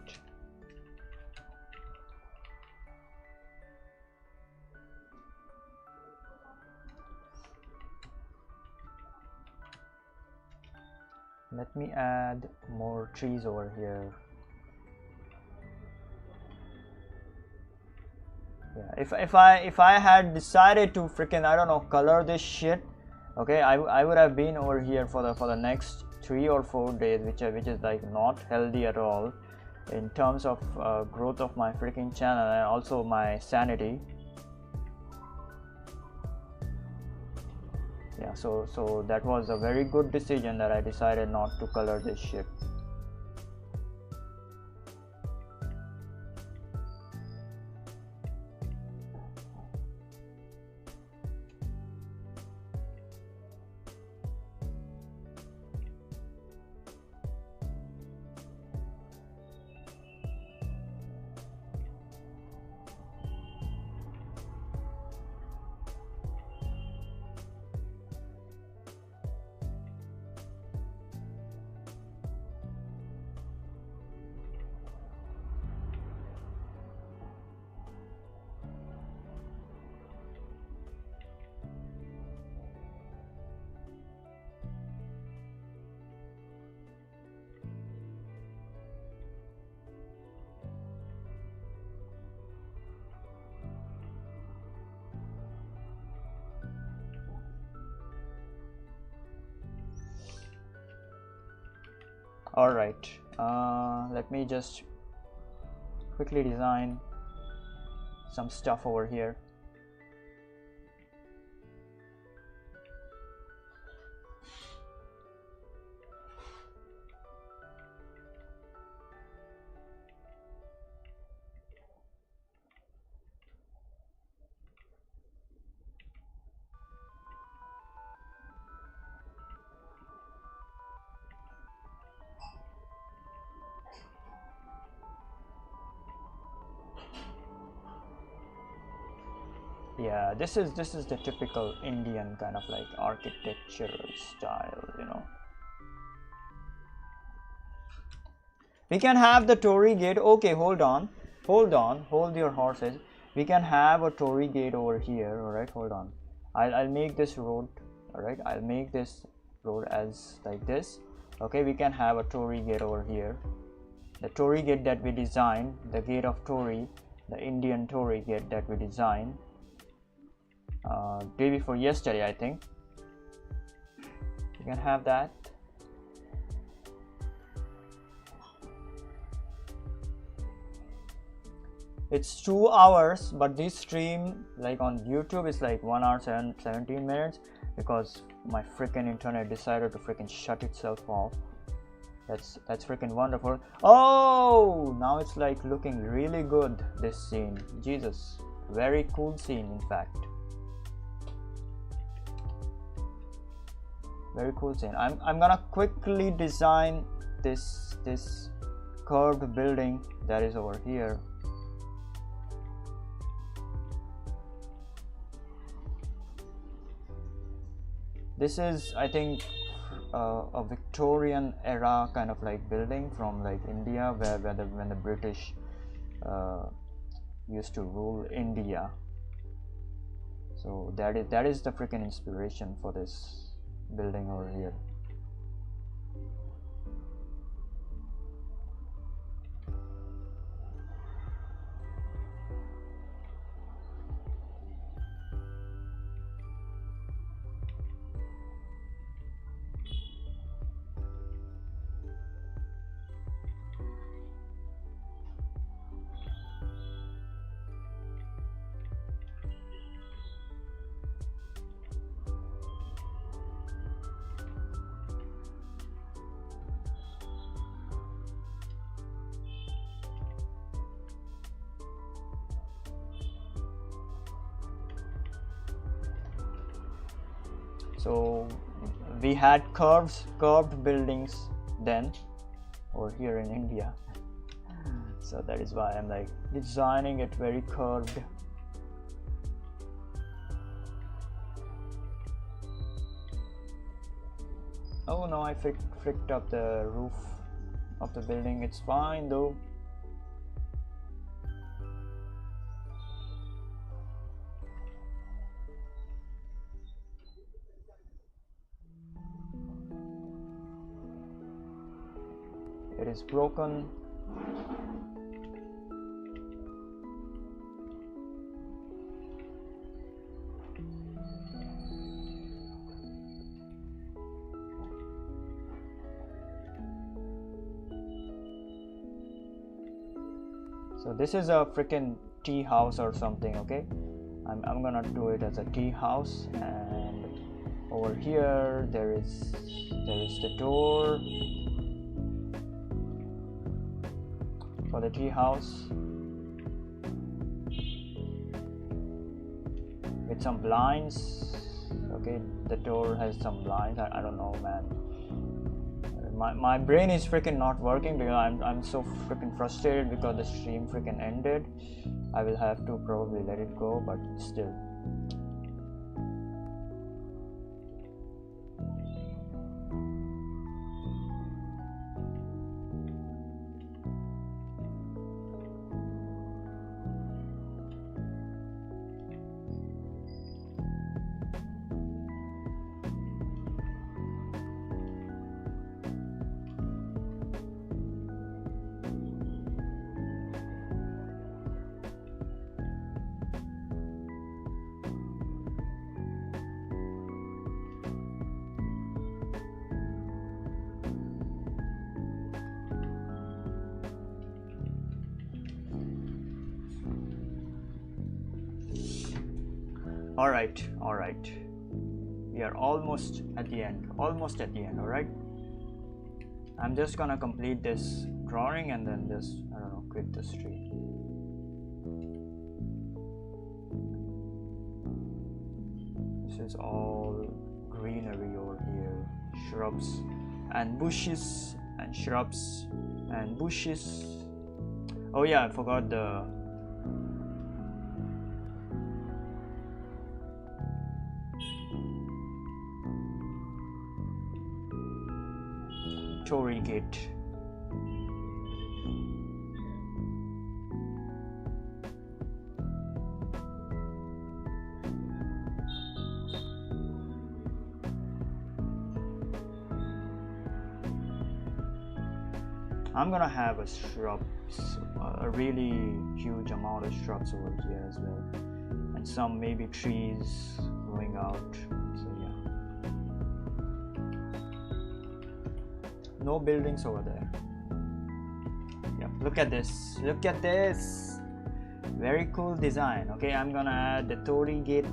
Let me add more trees over here. Yeah, if I had decided to freaking, I don't know, color this shit, okay, I would have been over here for the next 3 or 4 days, which is like not healthy at all in terms of growth of my freaking channel and also my sanity. Yeah, so that was a very good decision that I decided not to color this shit. All right, let me just quickly design some stuff over here. Yeah, this is the typical Indian kind of like architectural style, you know. We can have the Torii gate. Okay, hold on, hold your horses. We can have a Torii gate over here. All right, hold on. I'll make this road. All right, I'll make this road as like this. Okay, we can have a Torii gate over here. The Torii gate that we designed, the gate of Torii, the Indian Torii gate that we designed day before yesterday, I think. You can have that. it's 2 hours, but this stream like on YouTube is like 1 hour 17 minutes because my freaking internet decided to freaking shut itself off. That's freaking wonderful. Oh, now it's like looking really good, this scene. Jesus, very cool scene, in fact. Very cool scene. I'm gonna quickly design this curved building that is over here. This is, I think, a Victorian era kind of like building from like India, when the British used to rule India. So that is the freaking inspiration for this building over here. So we had curved buildings then over here in India. So that is why I'm like designing it very curved. Oh no, I fricked up the roof of the building. It's fine though. It is broken. So this is a freaking tea house or something, okay? I'm gonna do it as a tea house, and over here there is the door for the tea house with some blinds. Okay, the door has some blinds. I don't know, man. My brain is freaking not working because I'm so freaking frustrated because the stream freaking ended. I will have to probably let it go, but still. All right, we are almost at the end, all right. I'm just gonna complete this drawing and then just, I don't know, quit the stream. This is all greenery over here, shrubs and bushes and shrubs and bushes. Oh yeah, I forgot the Torii gate. I'm gonna have a really huge amount of shrubs over here as well, and some maybe trees growing out. So yeah, no buildings over there. Yeah, look at this. Very cool design. Okay, I'm gonna add the Torii gate.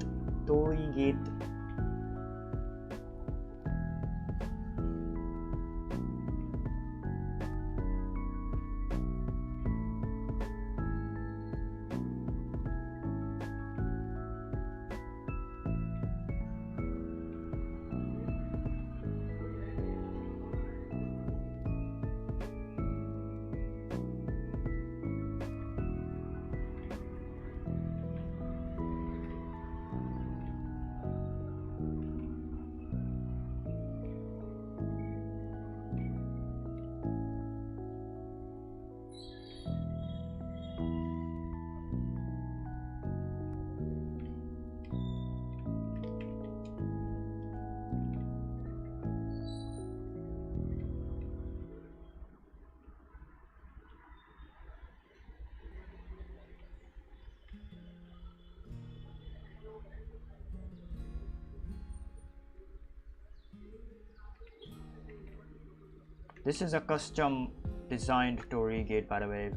This is a custom designed Torii gate, by the way,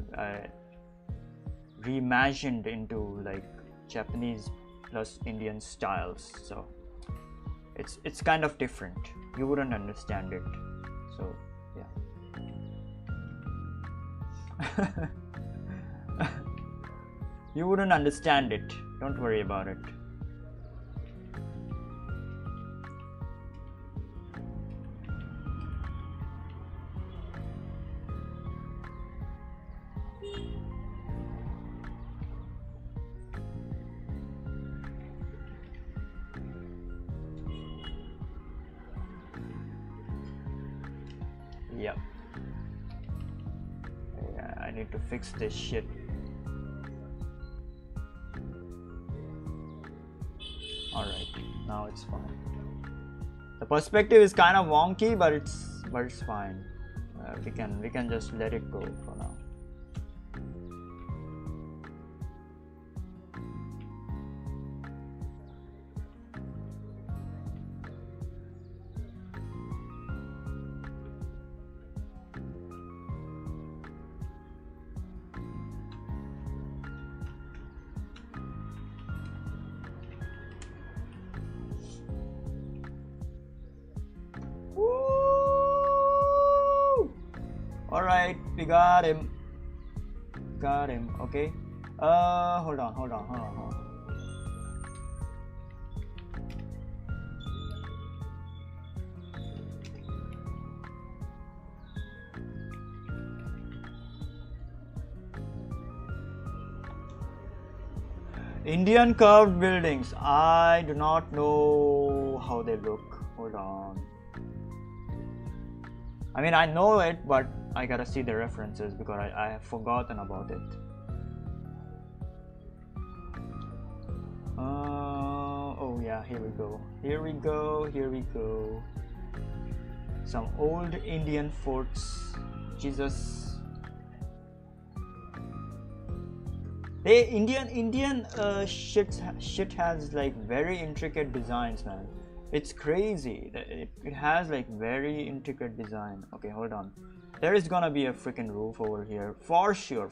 reimagined into like Japanese plus Indian styles. So it's kind of different. You wouldn't understand it. So yeah. You wouldn't understand it. Don't worry about it. Yep. Yeah, I need to fix this shit. Alright, now it's fine. The perspective is kind of wonky, but it's fine. We can just let it go for now. Alright, we got him. Okay. Hold on. Indian curved buildings. I do not know how they look. Hold on. I mean, I know it, but I gotta see the references because I have forgotten about it. Oh yeah, here we go. Some old Indian forts. Jesus. Hey, Indian shit has like very intricate designs, man. It's crazy. It has like very intricate design. Okay, hold on. There is gonna be a freaking roof over here for sure.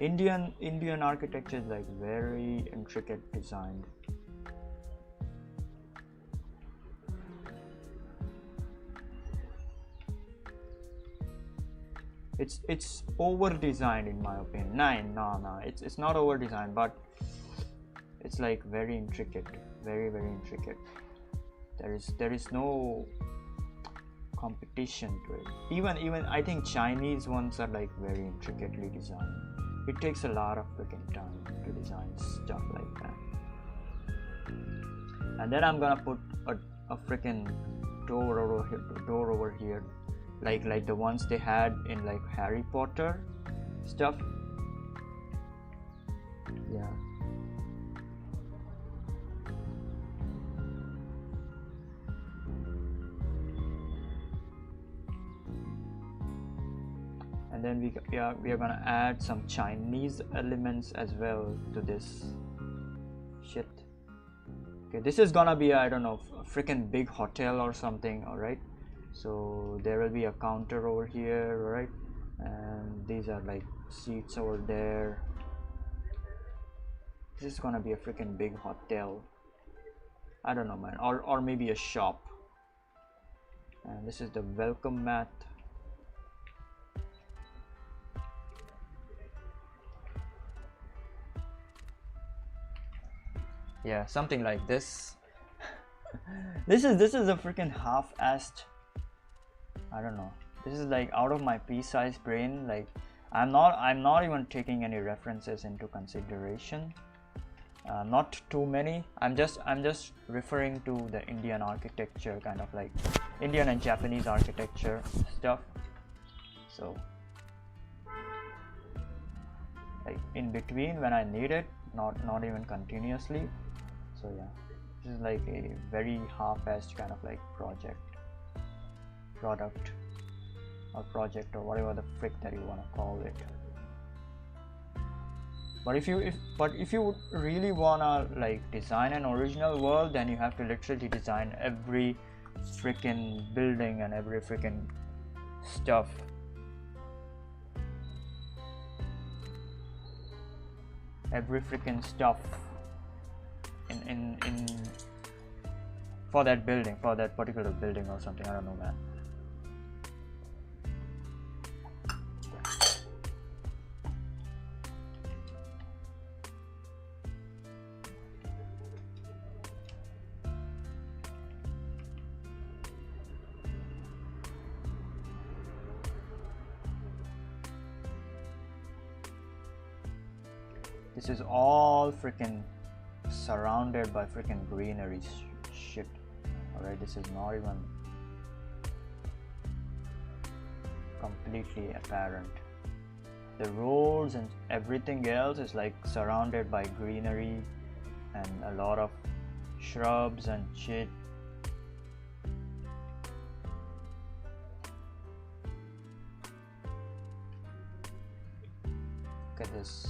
Indian architecture is like very intricate designed. It's over designed in my opinion. No, it's not over designed, but it's like very intricate, very intricate. There is no competition to it. Even I think Chinese ones are like very intricately designed. It takes a lot of freaking time to design stuff like that. And then I'm gonna put a freaking door over here, like the ones they had in like Harry Potter stuff. Yeah. And then we are gonna add some Chinese elements as well to this shit. Okay, this is gonna be, I don't know, a freaking big hotel or something. All right, so there will be a counter over here, right? And these are like seats over there. This is gonna be a freaking big hotel. I don't know, man. Or maybe a shop. And this is the welcome mat. Yeah, something like this. This is a freaking half-assed. I don't know. This is like out of my pea-sized brain. Like I'm not even taking any references into consideration. Not too many. I'm just referring to the Indian architecture, kind of like Indian and Japanese architecture stuff. So like in between when I need it, not even continuously. So yeah, this is like a very half-assed kind of like product or project or whatever the frick that you want to call it. But if you really wanna like design an original world, then you have to literally design every freaking building and every freaking stuff. Every freaking stuff in for that building, for that particular building or something. I don't know, man. This is all freaking surrounded by freaking greenery shit. Alright, this is not even completely apparent. The roads and everything else is like surrounded by greenery and a lot of shrubs and shit. Look at this.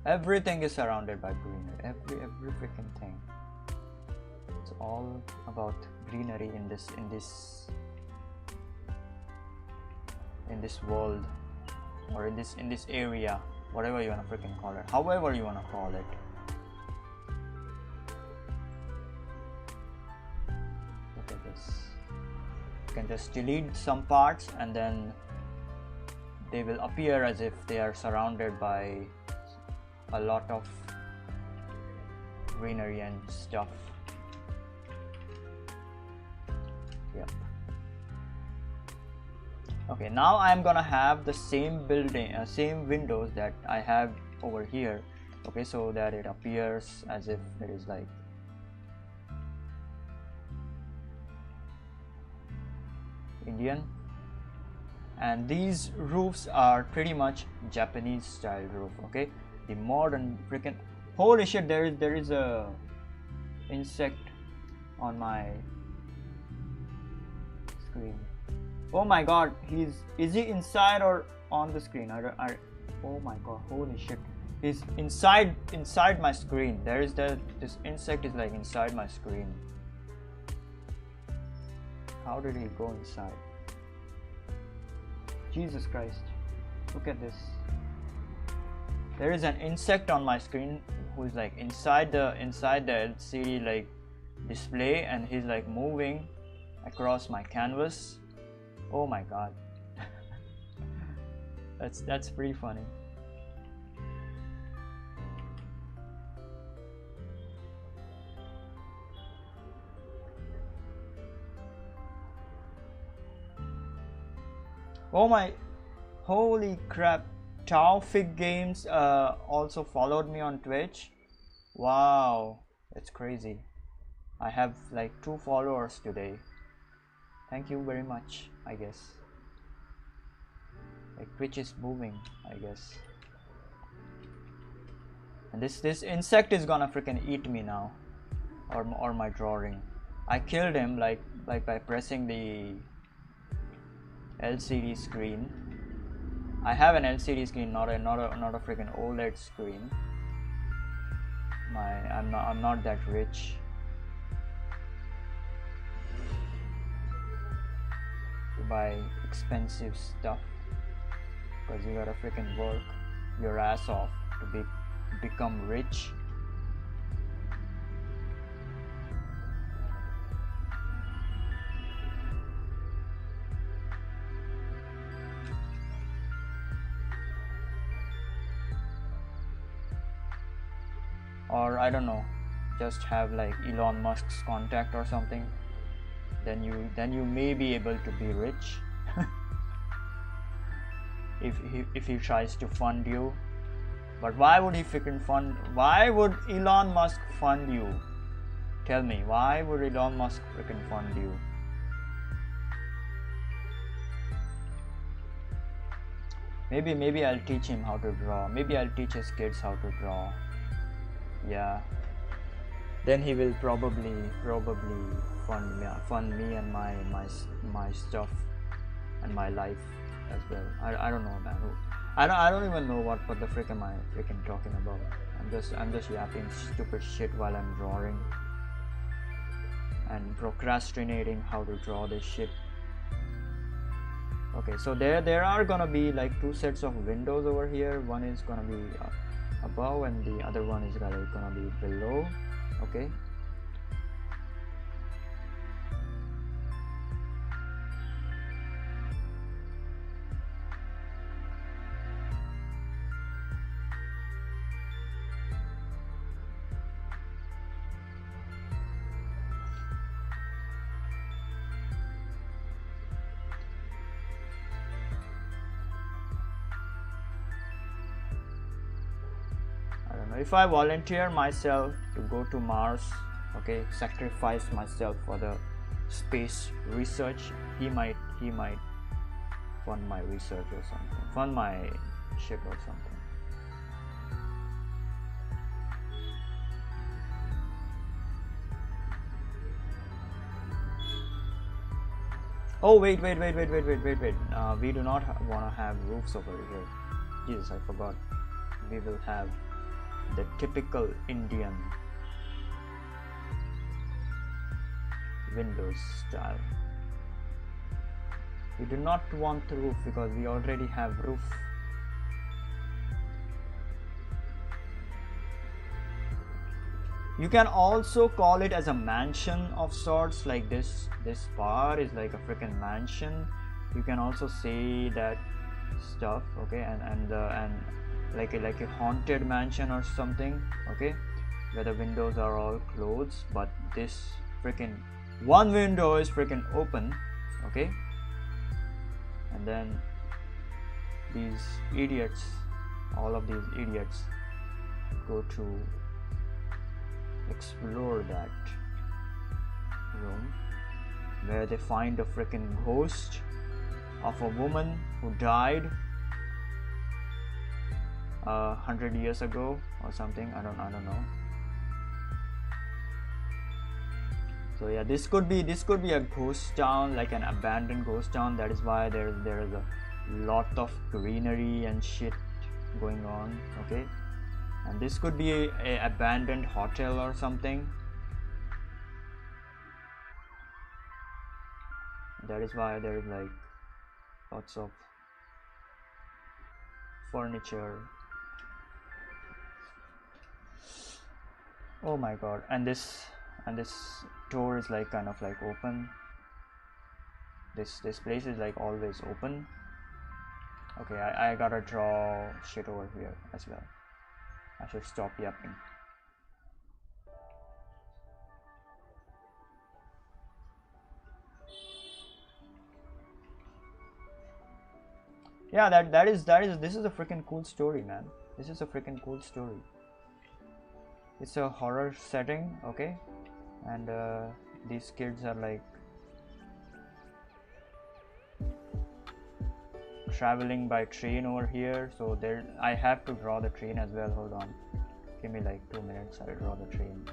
Everything is surrounded by greenery. Every freaking thing. It's all about greenery in this world, or in this area, whatever you wanna freaking call it, however you wanna call it. Look at this. You can just delete some parts and then they will appear as if they are surrounded by a lot of greenery and stuff. Yep. Okay, now I'm gonna have the same building, same windows that I have over here. Okay, so that it appears as if it is like Indian. And these roofs are pretty much Japanese style roof. Okay, the modern freaking holy shit, there is a insect on my screen. Oh my god, is he inside or on the screen? Oh my god, holy shit, he's inside my screen. This insect is like inside my screen. How did he go inside? Jesus Christ, look at this. There is an insect on my screen who is like inside the LCD like display, and he's like moving across my canvas. Oh my god. that's pretty funny. Oh my, holy crap. Taufik Games also followed me on Twitch. Wow, that's crazy. I have like 2 followers today. Thank you very much, I guess. Like Twitch is moving, I guess. And this insect is gonna freaking eat me now, or my drawing. I killed him like by pressing the LCD screen. I have an LCD screen, not a freaking OLED screen. I'm not that rich. To buy expensive stuff, because you gotta freaking work your ass off to become rich. or I don't know, just have like Elon Musk's contact or something, then you may be able to be rich. if he tries to fund you. But why would he freaking fund? Why would Elon Musk fund you? Tell me, why would Elon Musk freaking fund you? Maybe I'll teach him how to draw. Maybe I'll teach his kids how to draw. Yeah. Then he will probably fund me and my stuff and my life as well. I don't know, man. I don't even know what the frick am I freaking talking about. I'm just yapping stupid shit while I'm drawing and procrastinating how to draw this shit. Okay, so there are gonna be like two sets of windows over here. One is gonna be above and the other one is gonna be below. Okay. If I volunteer myself to go to Mars, okay, sacrifice myself for the space research, he might fund my research or something, fund my shit or something. Oh wait, we do not want to have roofs over here. Jesus, I forgot. We will have the typical Indian windows style. We do not want the roof because we already have roof. You can also call it as a mansion of sorts, like this bar is like a freaking mansion. You can also say that stuff, okay, and like a haunted mansion or something, okay, where the windows are all closed, but this freaking one window is freaking open, okay, and then these idiots, all of these idiots go to explore that room where they find a freaking ghost of a woman who died 100 years ago or something. I don't know. So yeah, this could be a ghost town, like an abandoned ghost town. That is why there is a lot of greenery and shit going on, okay. And this could be a abandoned hotel or something. That is why there is like lots of furniture. Oh my god, and this door is like kind of like open. This place is like always open. Okay, I gotta draw shit over here as well. I should stop yapping. Yeah, this is a freaking cool story, man. This is a freaking cool story. It's a horror setting, okay, and these kids are like traveling by train over here, so there I have to draw the train as well. Hold on, give me like 2 minutes. I'll draw the train.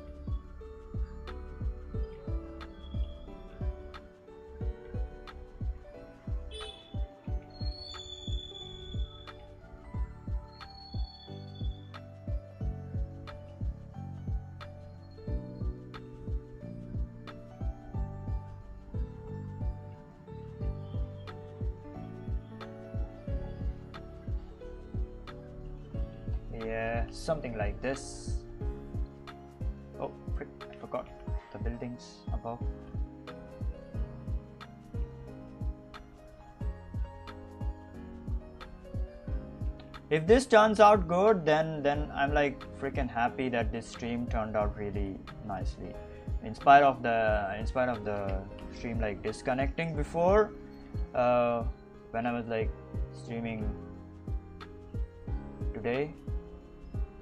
Yeah, something like this. Oh, frick, I forgot the buildings above. if this turns out good, then I'm like freaking happy that this stream turned out really nicely, in spite of the stream like disconnecting before, when I was like streaming today.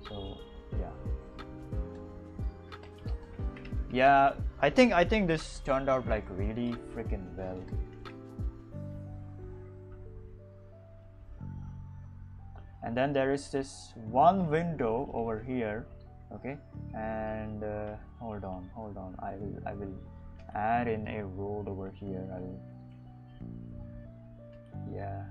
So yeah, I think this turned out like really freaking well. And then there is this one window over here, okay, and hold on, I will add in a road over here. Yeah,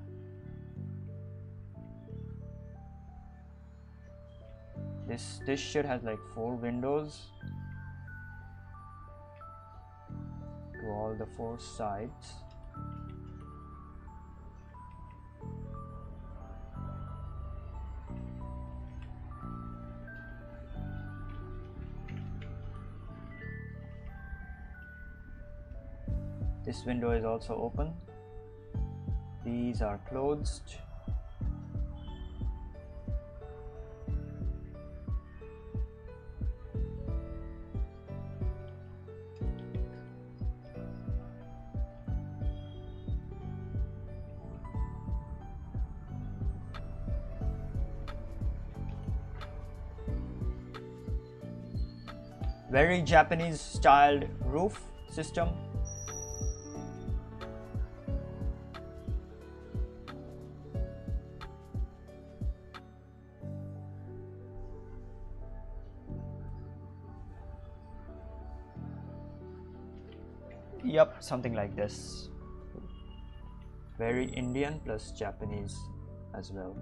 this shit has like 4 windows to all the 4 sides. This window is also open. These are closed. Very Japanese styled roof system. Yep, something like this. Very Indian plus Japanese as well.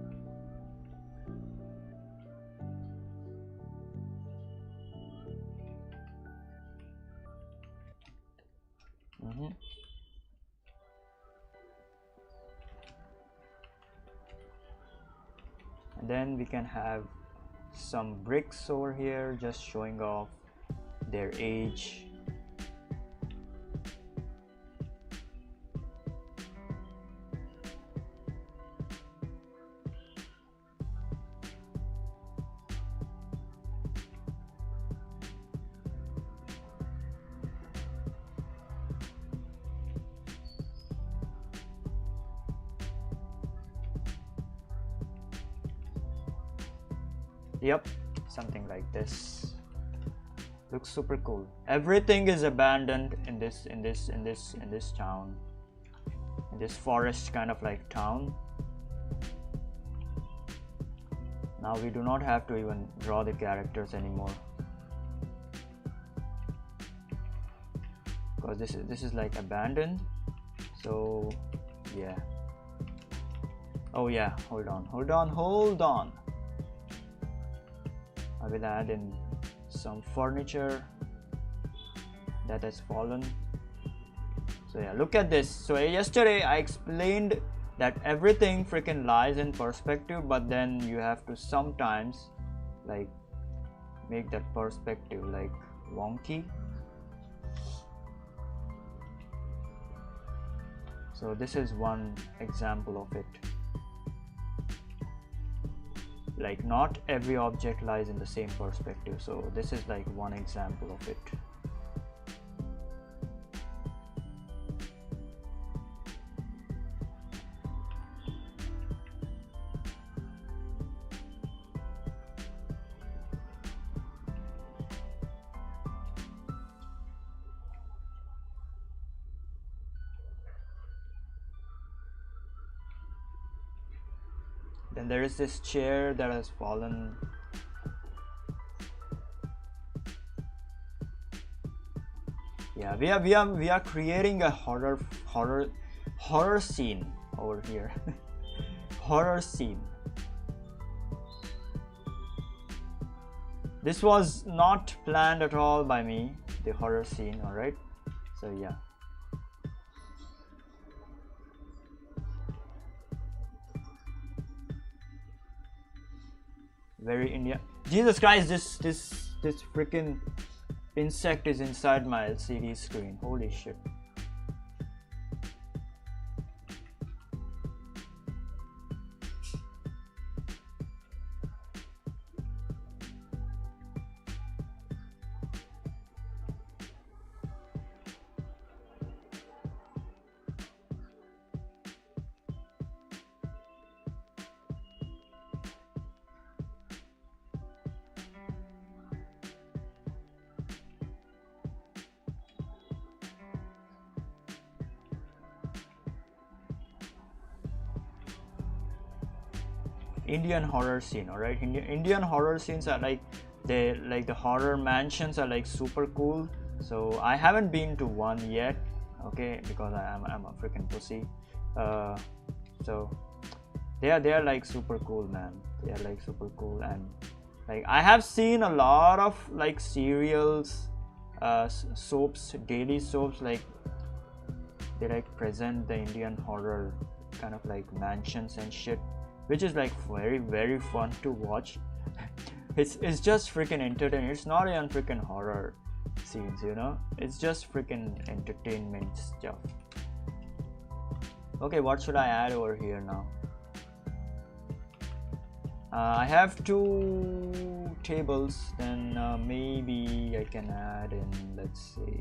And then we can have some bricks over here just showing off their age. Yep, something like this. Looks super cool. Everything is abandoned in this town, in this forest kind of like town. Now we do not have to even draw the characters anymore, because this is like abandoned. So yeah. Oh yeah, hold on. I will add in some furniture that has fallen. So yeah, look at this. So yesterday I explained that everything freaking lies in perspective, but then you have to sometimes like make that perspective like wonky. So this is one example of it. Like not every object lies in the same perspective, so this is like one example of it. Then there is this chair that has fallen. Yeah, we are creating a horror scene over here. Horror scene. This was not planned at all by me, the horror scene, alright? So yeah. Very Indian. Jesus Christ, this freaking insect is inside my LCD screen. Holy shit. Indian horror scene. All right, Indian horror scenes are like the horror mansions are like super cool. So I haven't been to one yet, okay, because I'm a freaking pussy. So they are like super cool, man. They are like super cool. And like I have seen a lot of like serials, soaps, daily soaps, like they like present the Indian horror kind of like mansions and shit, which is like very fun to watch. It's just freaking entertaining. It's not even freaking horror scenes, you know, it's just freaking entertainment stuff. Okay, what should I add over here now? I have 2 tables, then maybe I can add in, let's say,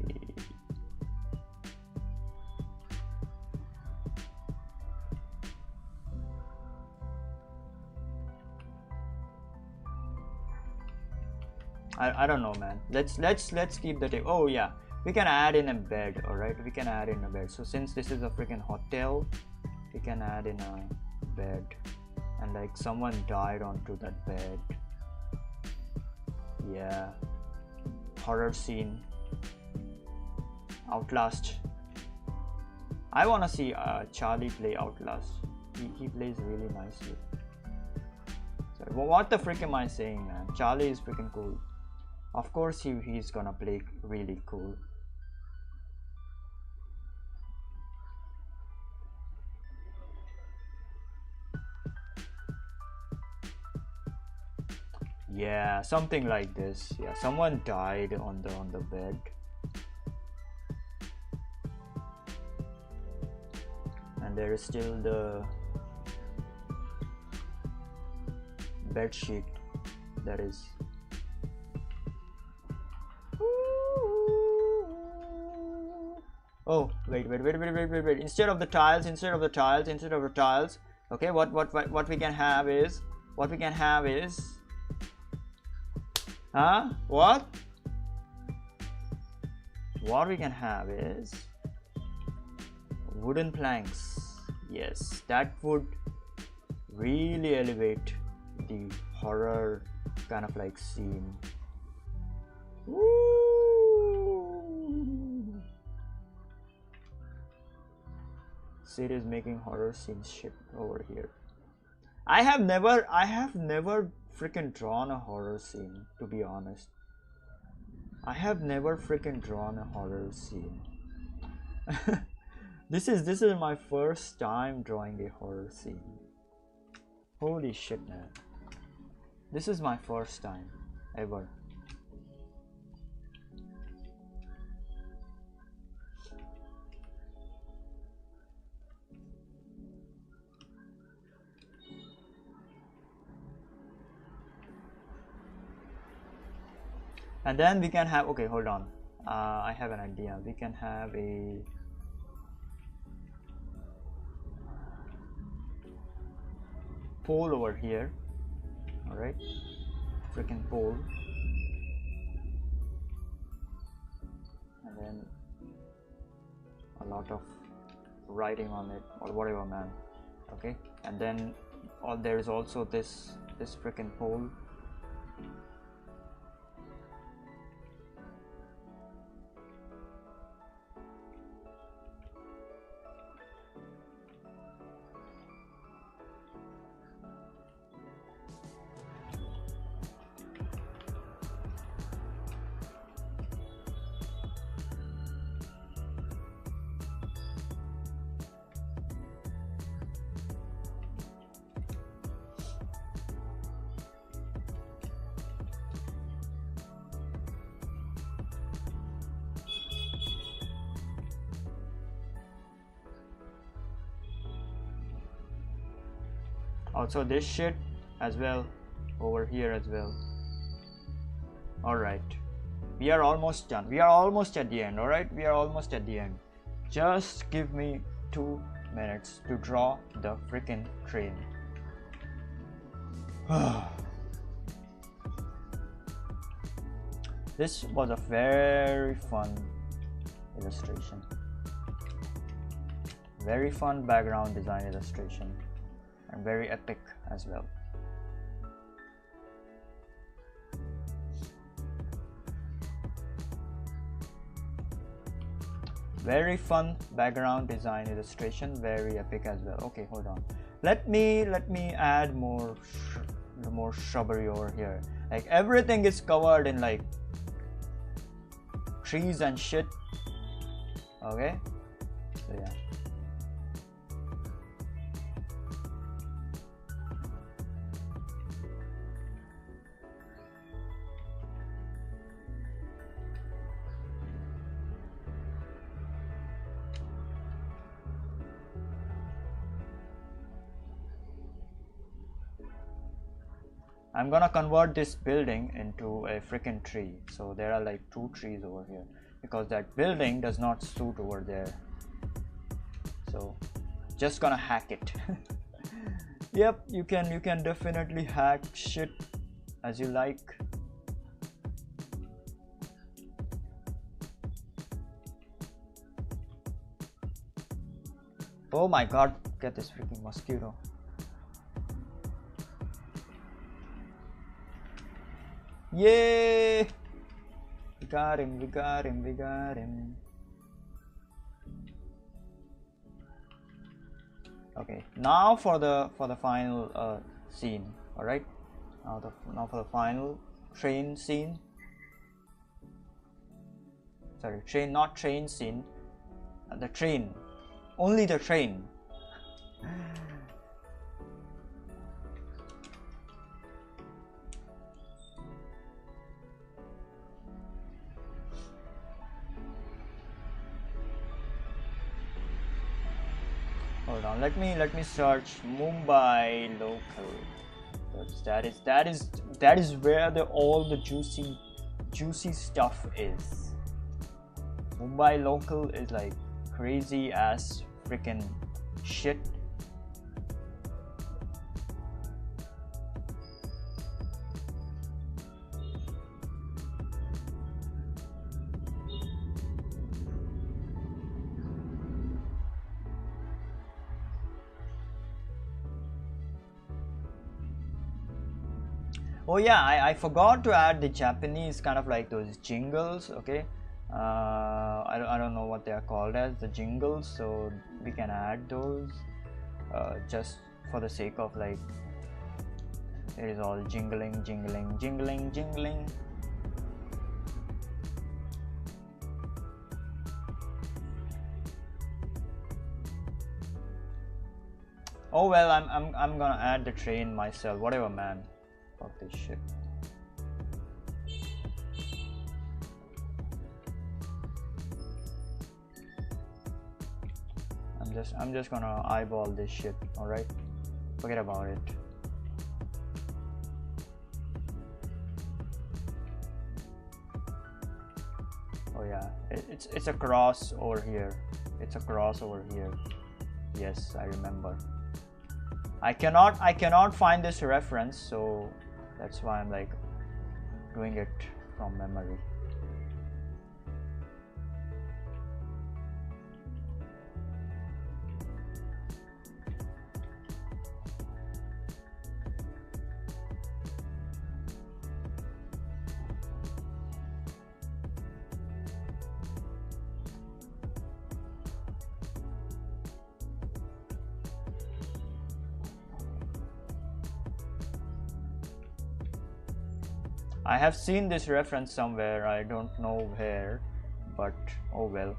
I don't know, man. Let's keep the table. Oh yeah, we can add in a bed. All right, we can add in a bed. So since this is a freaking hotel, we can add in a bed, and like someone died onto that bed. Yeah, horror scene. Outlast. I wanna see Charlie play Outlast. He plays really nicely. Sorry, what the frick am I saying, man? Charlie is freaking cool. Of course he's gonna play really cool. Yeah, something like this. Yeah, someone died on the bed. And there is still the bed sheet that is. Oh, wait. Instead of the tiles, okay, what we can have is, What we can have is wooden planks. Yes, that would really elevate the horror kind of like scene. Woo! Sid is making horror scenes shit over here. I have never freaking drawn a horror scene, to be honest. I have never freaking drawn a horror scene. This is my first time drawing a horror scene. Holy shit, man. This is my first time ever. And then we can have, okay, hold on. I have an idea. We can have a pole over here. Alright. Freaking pole. And then a lot of writing on it or whatever, man. Okay. And then there is also this freaking pole. Also this shit as well over here as well. Alright, we are almost done. We are almost at the end. Alright, we are almost at the end. Just give me 2 minutes to draw the freaking train. This was a very fun illustration. Very fun background design illustration. And very epic as well. Very fun background design illustration, very epic as well. Okay, hold on. Let me add more shrubbery over here. Like everything is covered in like trees and shit. Okay, so yeah. I'm gonna convert this building into a freaking tree. So there are like 2 trees over here because that building does not suit over there. So just gonna hack it. Yep, you can definitely hack shit as you like. Oh my god, get this freaking mosquito. Yay! We got him, we got him, we got him. Okay, now for the final scene. All right, now for the final train scene. Sorry, train, not train scene. The train, only the train. Hold on, let me search Mumbai local. That is where all the juicy stuff is. Mumbai local is like crazy ass freaking shit. Oh yeah, I forgot to add the Japanese kind of like those jingles. Okay, I don't know what they are called as, the jingles, so we can add those just for the sake of like it is all jingling, jingling, jingling, jingling. Oh well, I'm gonna add the train myself. Whatever, man. Fuck this shit. I'm just gonna eyeball this shit. All right, forget about it. Oh yeah, it's a cross over here. It's a cross over here. Yes, I remember. I cannot find this reference, so that's why I'm like doing it from memory. I have seen this reference somewhere, I don't know where, but oh well.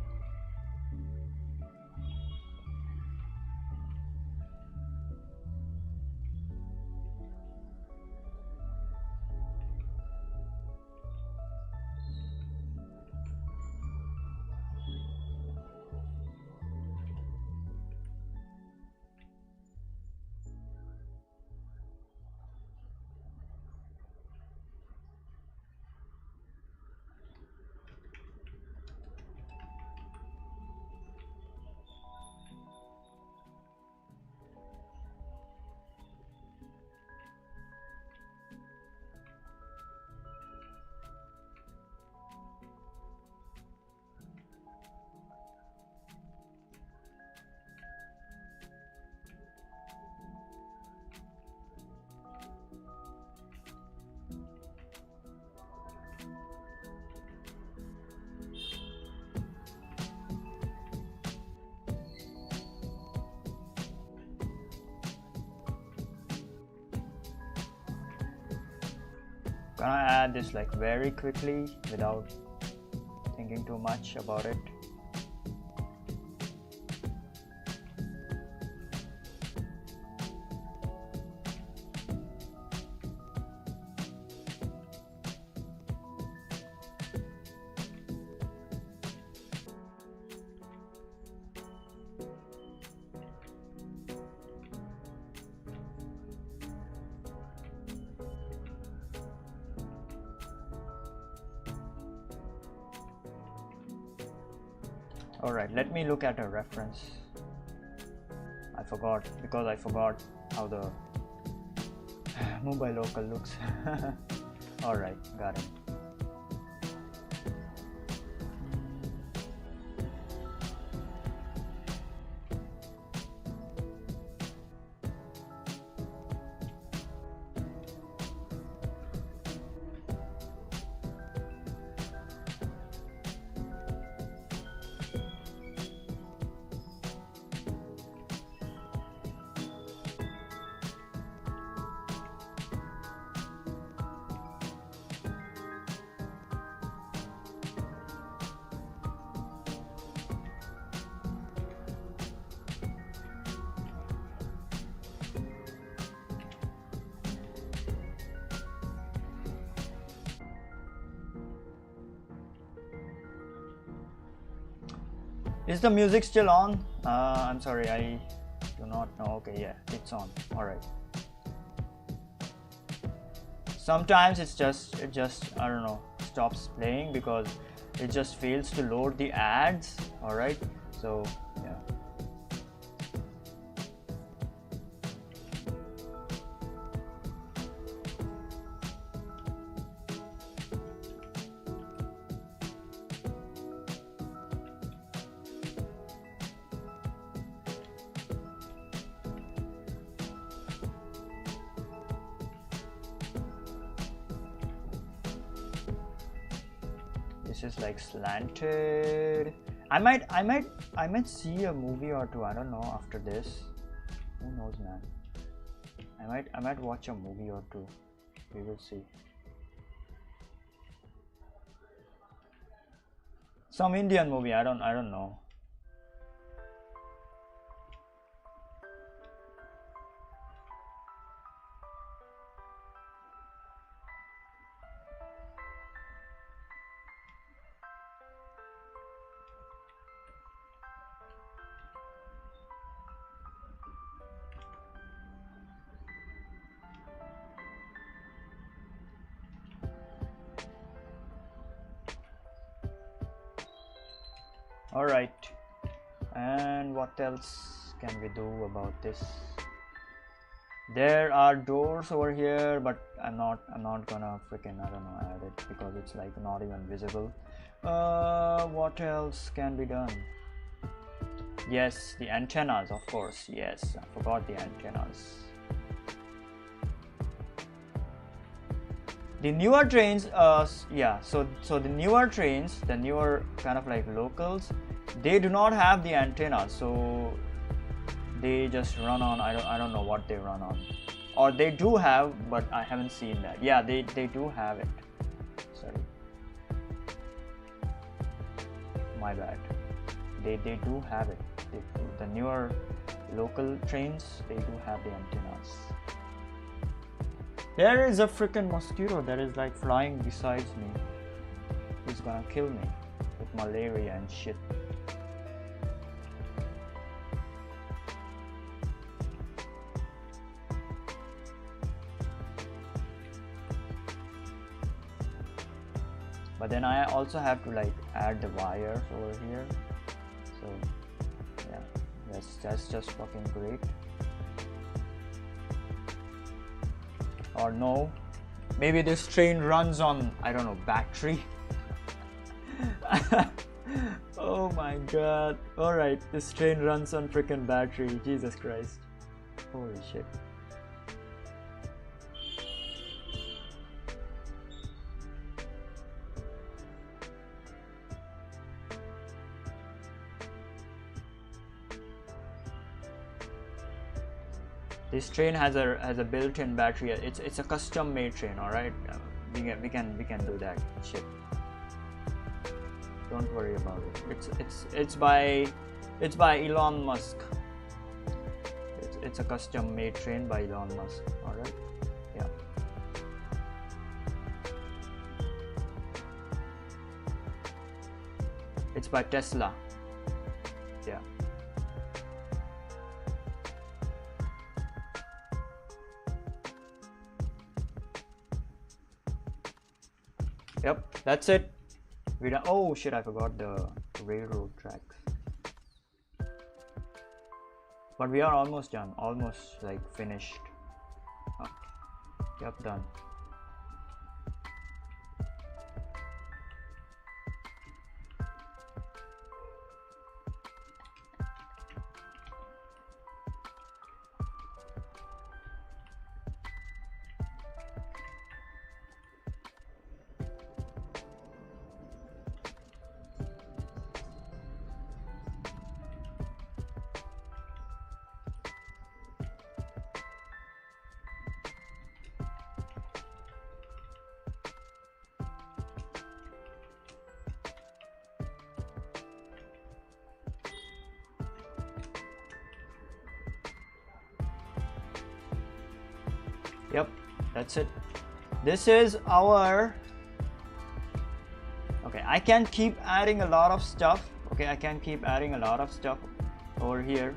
Gonna add this like very quickly without thinking too much about it. Alright, let me look at a reference. I forgot how the mobile local looks. Alright, got it. Is the music still on? I'm sorry, I do not know. Okay, yeah, it's on. All right. Sometimes it just I don't know, stops playing because it just fails to load the ads. All right, so yeah. This is like slanted. I might see a movie or two. I don't know after this. Who knows, man? I might watch a movie or two. We will see. Some Indian movie. I don't know. All right, and what else can we do about this? There are doors over here, but I'm not gonna freaking, I don't know, add it because it's like not even visible. What else can be done? Yes, the antennas, of course. Yes, I forgot the antennas. The newer trains, yeah, so the newer trains, the newer kind of like locals, they do not have the antenna, so they just run on, I don't know what they run on, or they do have, but I haven't seen that. Yeah, they do have it. Sorry, my bad. They do have it. The newer local trains, they do have the antennas. There is a freaking mosquito that is like flying besides me. He's gonna kill me with malaria and shit. But then I also have to like add the wires over here. So yeah, that's just fucking great. Or no, maybe this train runs on, I don't know, battery. Oh my god. Alright, this train runs on freaking battery. Jesus Christ. Holy shit. This train has a built-in battery. It's a custom-made train, all right. we can do that shit. Don't worry about it. It's by Elon Musk. It's a custom made train by Elon Musk. All right. Yeah. It's by Tesla. Yeah. Yep, that's it. We done. Oh shit, I forgot the railroad tracks. But we are almost done, almost like finished. Oh, yep, done. Yep, that's it. This is our, okay, I can keep adding a lot of stuff. Okay, I can keep adding a lot of stuff over here,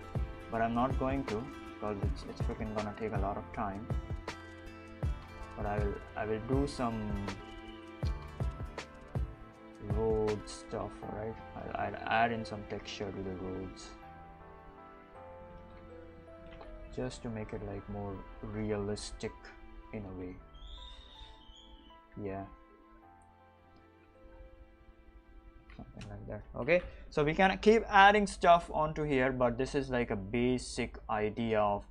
but I'm not going to, because it's freaking gonna take a lot of time. But I will do some road stuff. All right, I'll add in some texture to the roads, just to make it like more realistic in a way. Yeah, something like that. Okay, so we can keep adding stuff onto here, but this is like a basic idea of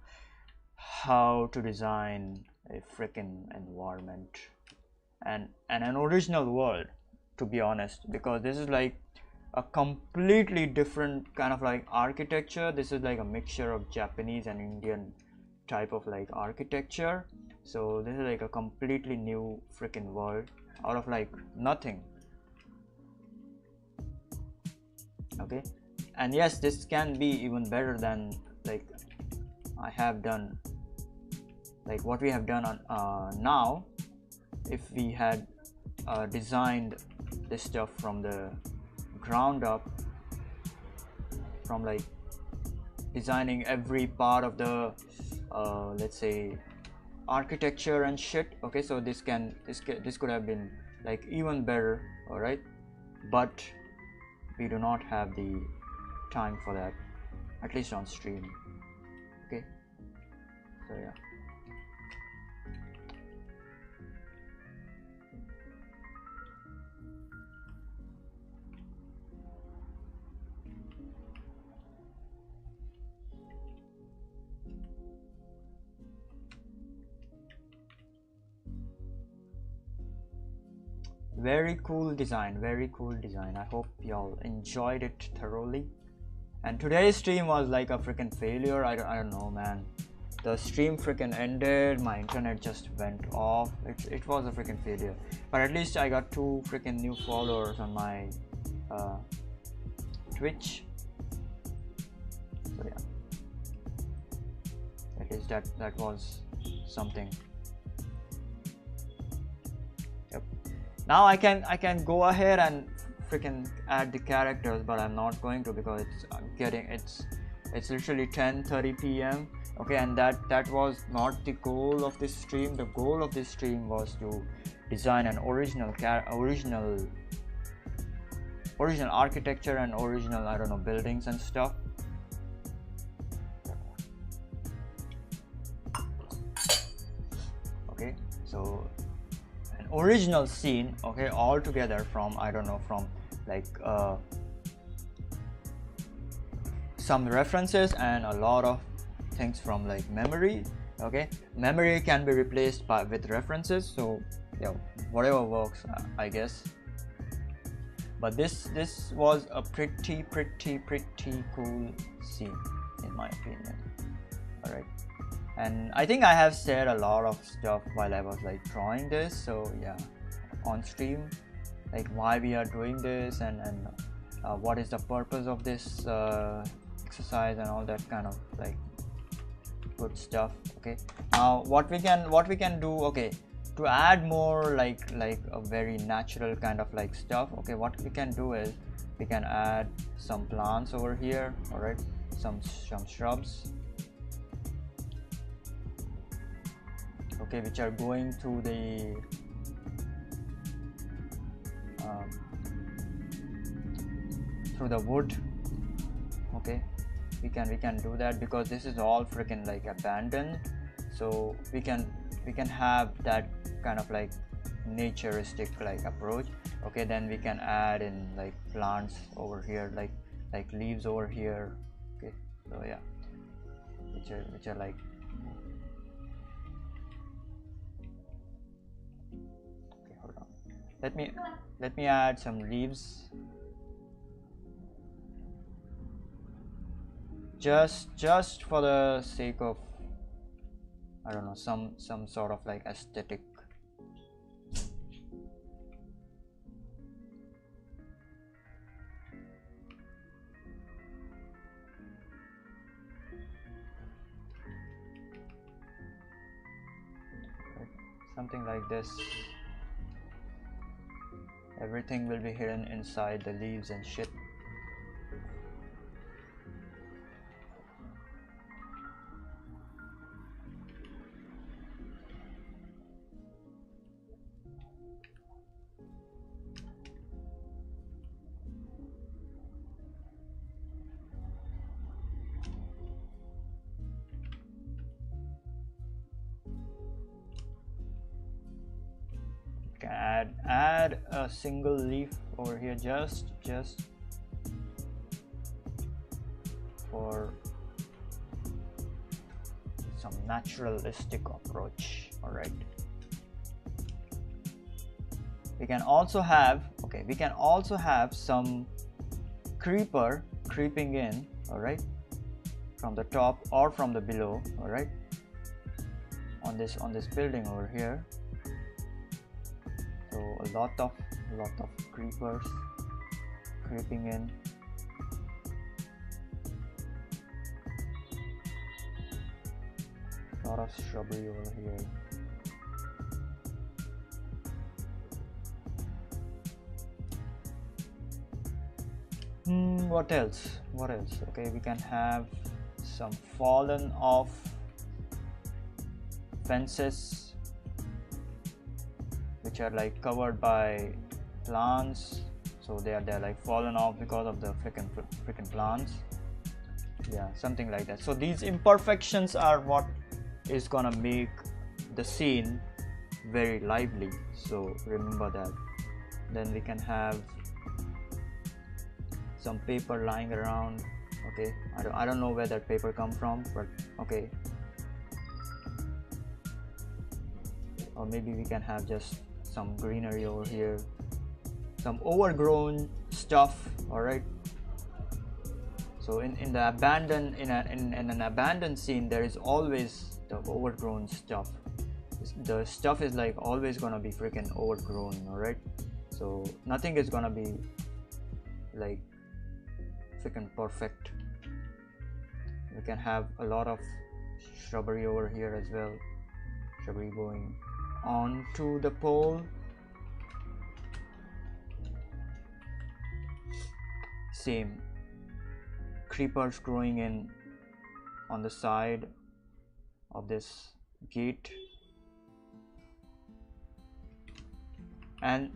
how to design a freaking environment and an original world, to be honest, because this is like a completely different kind of like architecture. This is like a mixture of Japanese and Indian type of like architecture. So this is like a completely new freaking world out of like nothing. Okay, and yes, this can be even better than like I have done, like what we have done on now. If we had designed this stuff from the ground up, from like designing every part of the let's say architecture and shit. Okay, so this could have been like even better. All right, but we do not have the time for that, at least on stream. Okay, so yeah. Very cool design, very cool design. I hope y'all enjoyed it thoroughly. And today's stream was like a freaking failure. I don't know, man. The stream freaking ended, my internet just went off. It was a freaking failure. But at least I got 2 freaking new followers on my Twitch. So yeah, at least that was something. Now I can go ahead and freaking add the characters, but I'm not going to, because it's literally 10:30 p.m. Okay, and that was not the goal of this stream. The goal of this stream was to design an original architecture and original, I don't know, buildings and stuff. Okay, so original scene, okay, all together from, I don't know, from like some references and a lot of things from like memory. Okay, memory can be replaced with references, so yeah, whatever works, I guess. But this was a pretty cool scene, in my opinion. All right, And I think I have said a lot of stuff while I was like drawing this, so yeah, on stream, like why we are doing this, and what is the purpose of this exercise and all that kind of like good stuff. Okay, now what we can do, okay, to add more like a very natural kind of like stuff, okay, what we can do is we can add some plants over here, all right, some shrubs, okay, which are going through the wood. Okay, we can do that because this is all freaking like abandoned, so we can have that kind of like naturistic like approach. Okay, then we can add in like plants over here, like leaves over here. Okay, so yeah, which are like, okay, hold on, let me add some leaves, just for the sake of, I don't know, some sort of like aesthetic. Something like this. Everything will be hidden inside the leaves and shit. Add a single leaf over here, just for some naturalistic approach. All right, we can also have, okay, we can also have some creeper creeping in, all right, from the top or from the below, all right, on this building over here. So a lot of creepers creeping in. A lot of shrubbery over here. What else? Okay, we can have some fallen off fences, which are like covered by plants, so they're like fallen off because of the freaking plants. Yeah, something like that. So these imperfections are what is gonna make the scene very lively, so remember that. Then we can have some paper lying around. Okay, I don't know where that paper come from, but okay, or maybe we can have just some greenery over here, some overgrown stuff. All right, so in the abandoned, in an abandoned scene, there is always the overgrown stuff. The stuff is like always gonna be freaking overgrown. All right, so nothing is gonna be like freaking perfect. We can have a lot of shrubbery over here as well, shrubbery going onto the pole. Same, creepers growing in on the side of this gate. And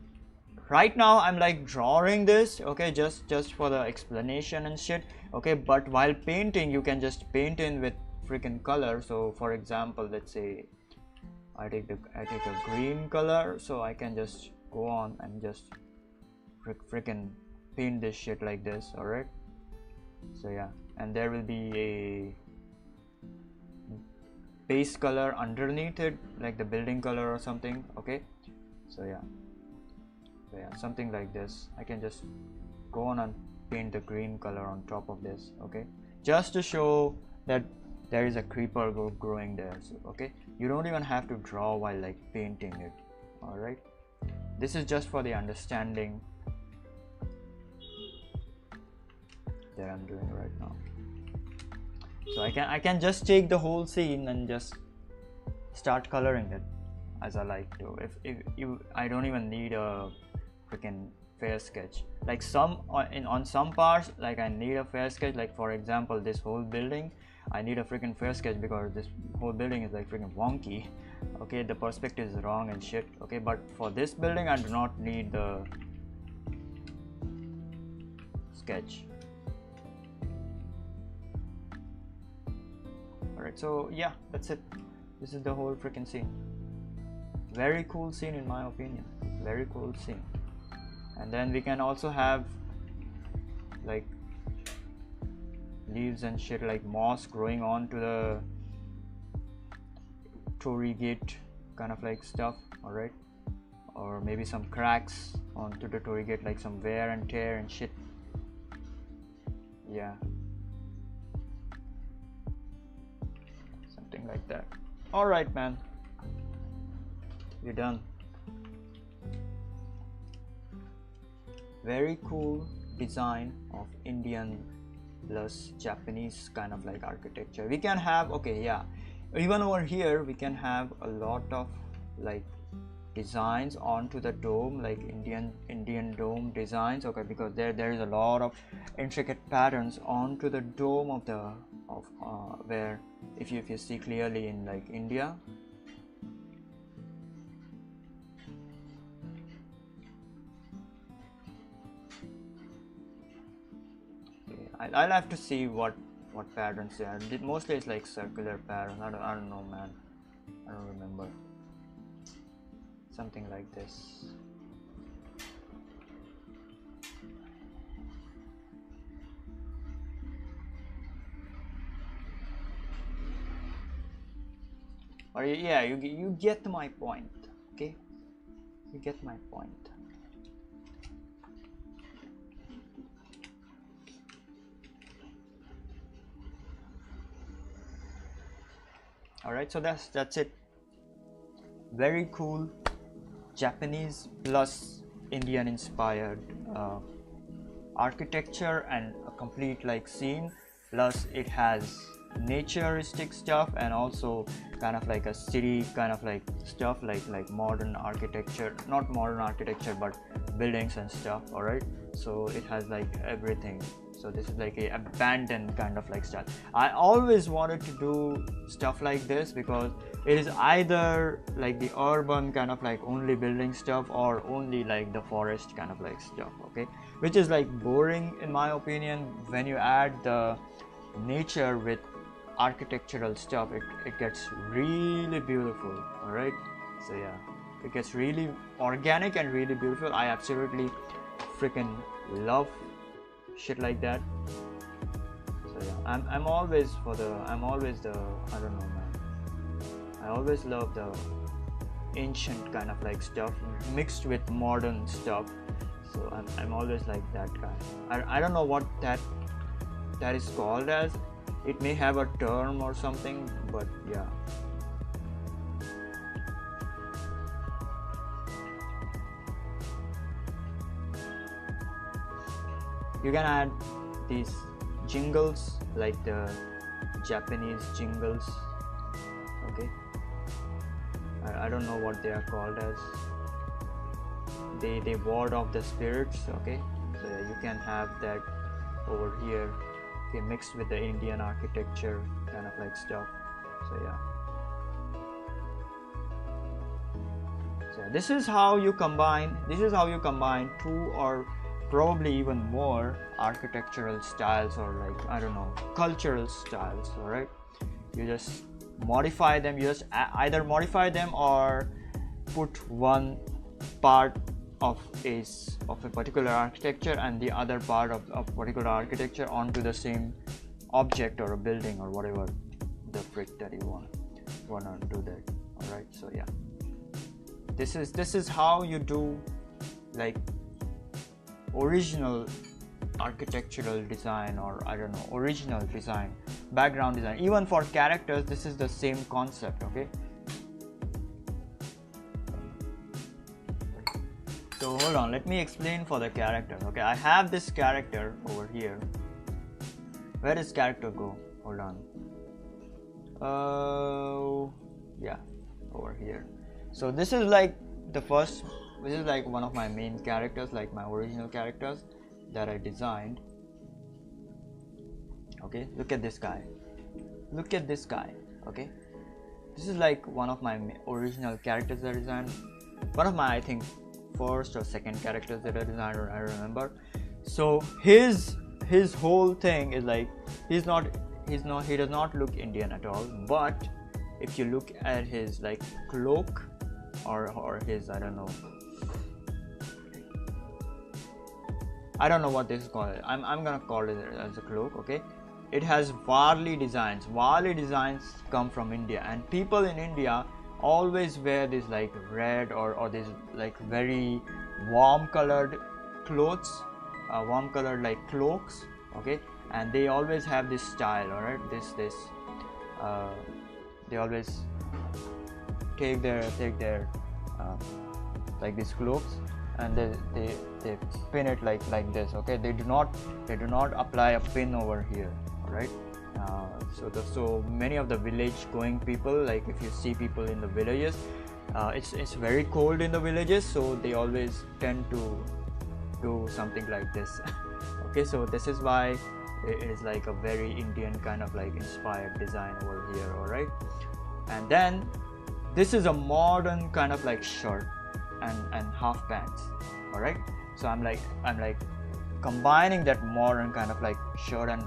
right now I'm like drawing this, okay, just for the explanation and shit, okay, but while painting you can just paint in with freaking color. So for example, let's say I take a green color, so I can just go on and just freaking paint this shit like this. All right, so yeah, and there will be a base color underneath it, like the building color or something. Okay, so yeah, something like this. I can just go on and paint the green color on top of this, okay, just to show that there is a creeper growing there. So, okay, you don't even have to draw while like painting it. All right, this is just for the understanding that I'm doing right now. So I can just take the whole scene and just start coloring it as I like to. If you, I don't even need a freaking fair sketch. Like on some parts, like I need a fair sketch. Like for example, this whole building, I need a freaking fair sketch because this whole building is like freaking wonky. Okay, the perspective is wrong and shit. Okay, but for this building, I do not need the sketch. Alright, so yeah, that's it. This is the whole freaking scene. Very cool scene in my opinion. Very cool scene. And then we can also have like leaves and shit, like moss growing on to the Torii gate kind of like stuff. Alright, or maybe some cracks onto the Torii gate, like some wear and tear and shit. Yeah, something like that. Alright man, you're done. Very cool design of Indian plus Japanese kind of like architecture. We can have, okay, yeah, even over here we can have a lot of like designs onto the dome, like Indian dome designs. Okay, because there is a lot of intricate patterns onto the dome of the where if you see clearly in like India. I'll have to see what patterns they are. Mostly it's like circular patterns. I don't know, man. I don't remember. Something like this. Or yeah, you get my point. Okay, you get my point. Alright, so that's it. Very cool Japanese plus Indian inspired architecture and a complete like scene, plus it has naturistic stuff and also kind of like a city kind of like stuff, like modern architecture, not modern architecture but buildings and stuff. Alright, so it has like everything. So this is like a abandoned kind of like style. I always wanted to do stuff like this because it is either like the urban kind of like only building stuff or only like the forest kind of like stuff, okay, which is like boring in my opinion. When you add the nature with architectural stuff, it gets really beautiful. All right, so yeah, it gets really organic and really beautiful. I absolutely freaking love shit like that. So yeah, I'm always the I don't know, man, I always love the ancient kind of like stuff mixed with modern stuff. So I'm always like that guy. I don't know what that is called as. It may have a term or something, but yeah. You can add these jingles, like the Japanese jingles. Okay, I don't know what they are called as. They ward off the spirits. Okay, so you can have that over here. Okay, mixed with the Indian architecture kind of like stuff. So yeah. So this is how you combine. Two or probably even more architectural styles, or like I don't know, cultural styles. All right, you just modify them. You just either modify them or put one part of a particular architecture and the other part of a particular architecture onto the same object or a building or whatever the frick that you wanna do that. All right, so yeah, this is how you do like original architectural design, or I don't know, original design background design. Even for characters, this is the same concept. Okay, so hold on, let me explain for the character. Okay, I have this character over here. Where does character go? Hold on. Yeah, over here. So this is like the first, this is like one of my main characters, like my original characters that I designed. Okay, look at this guy. Look at this guy. Okay, this is like one of my original characters that I designed. One of my, I think, first or second characters that I designed, or I remember. So his whole thing is like, he does not look Indian at all. But if you look at his like cloak or his, I don't know what this is called. I'm gonna call it as a cloak. Okay, it has Varli designs. Varli designs come from India, and people in India always wear this like red or this like very warm colored clothes, warm colored like cloaks. Okay, and they always have this style. All right, they always take their like these cloaks, and they pin it like this. Okay, they do not apply a pin over here. All right. So many of the village going people, like if you see people in the villages, it's very cold in the villages, so they always tend to do something like this. Okay, so this is why it is like a very Indian kind of like inspired design over here. All right, and then this is a modern kind of like shirt and half pants. All right, so I'm like combining that modern kind of like shirt and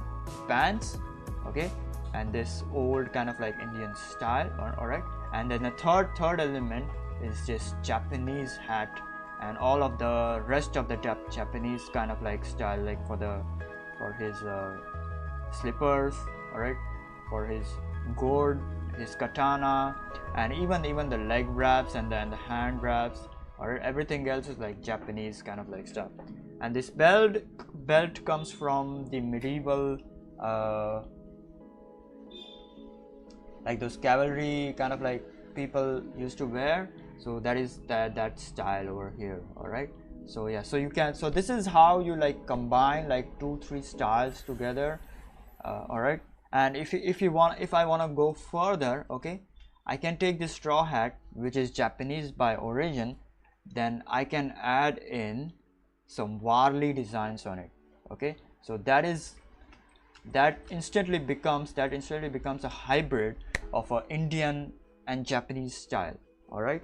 pants. Okay, and this old kind of like Indian style. All right, and then the third element is just Japanese hat and all of the rest of the Japanese kind of like style, like for his slippers. All right, for his gourd, his katana, and even the leg wraps and then the hand wraps. All right, everything else is like Japanese kind of like stuff. And this belt comes from the medieval like those cavalry kind of like people used to wear. So that is that style over here. All right, so yeah, so you can, so this is how you like combine like 2-3 styles together. All right, and if I want to go further, okay, I can take this straw hat, which is Japanese by origin, then I can add in some Varli designs on it. Okay, so that instantly becomes a hybrid of a Indian and Japanese style. All right,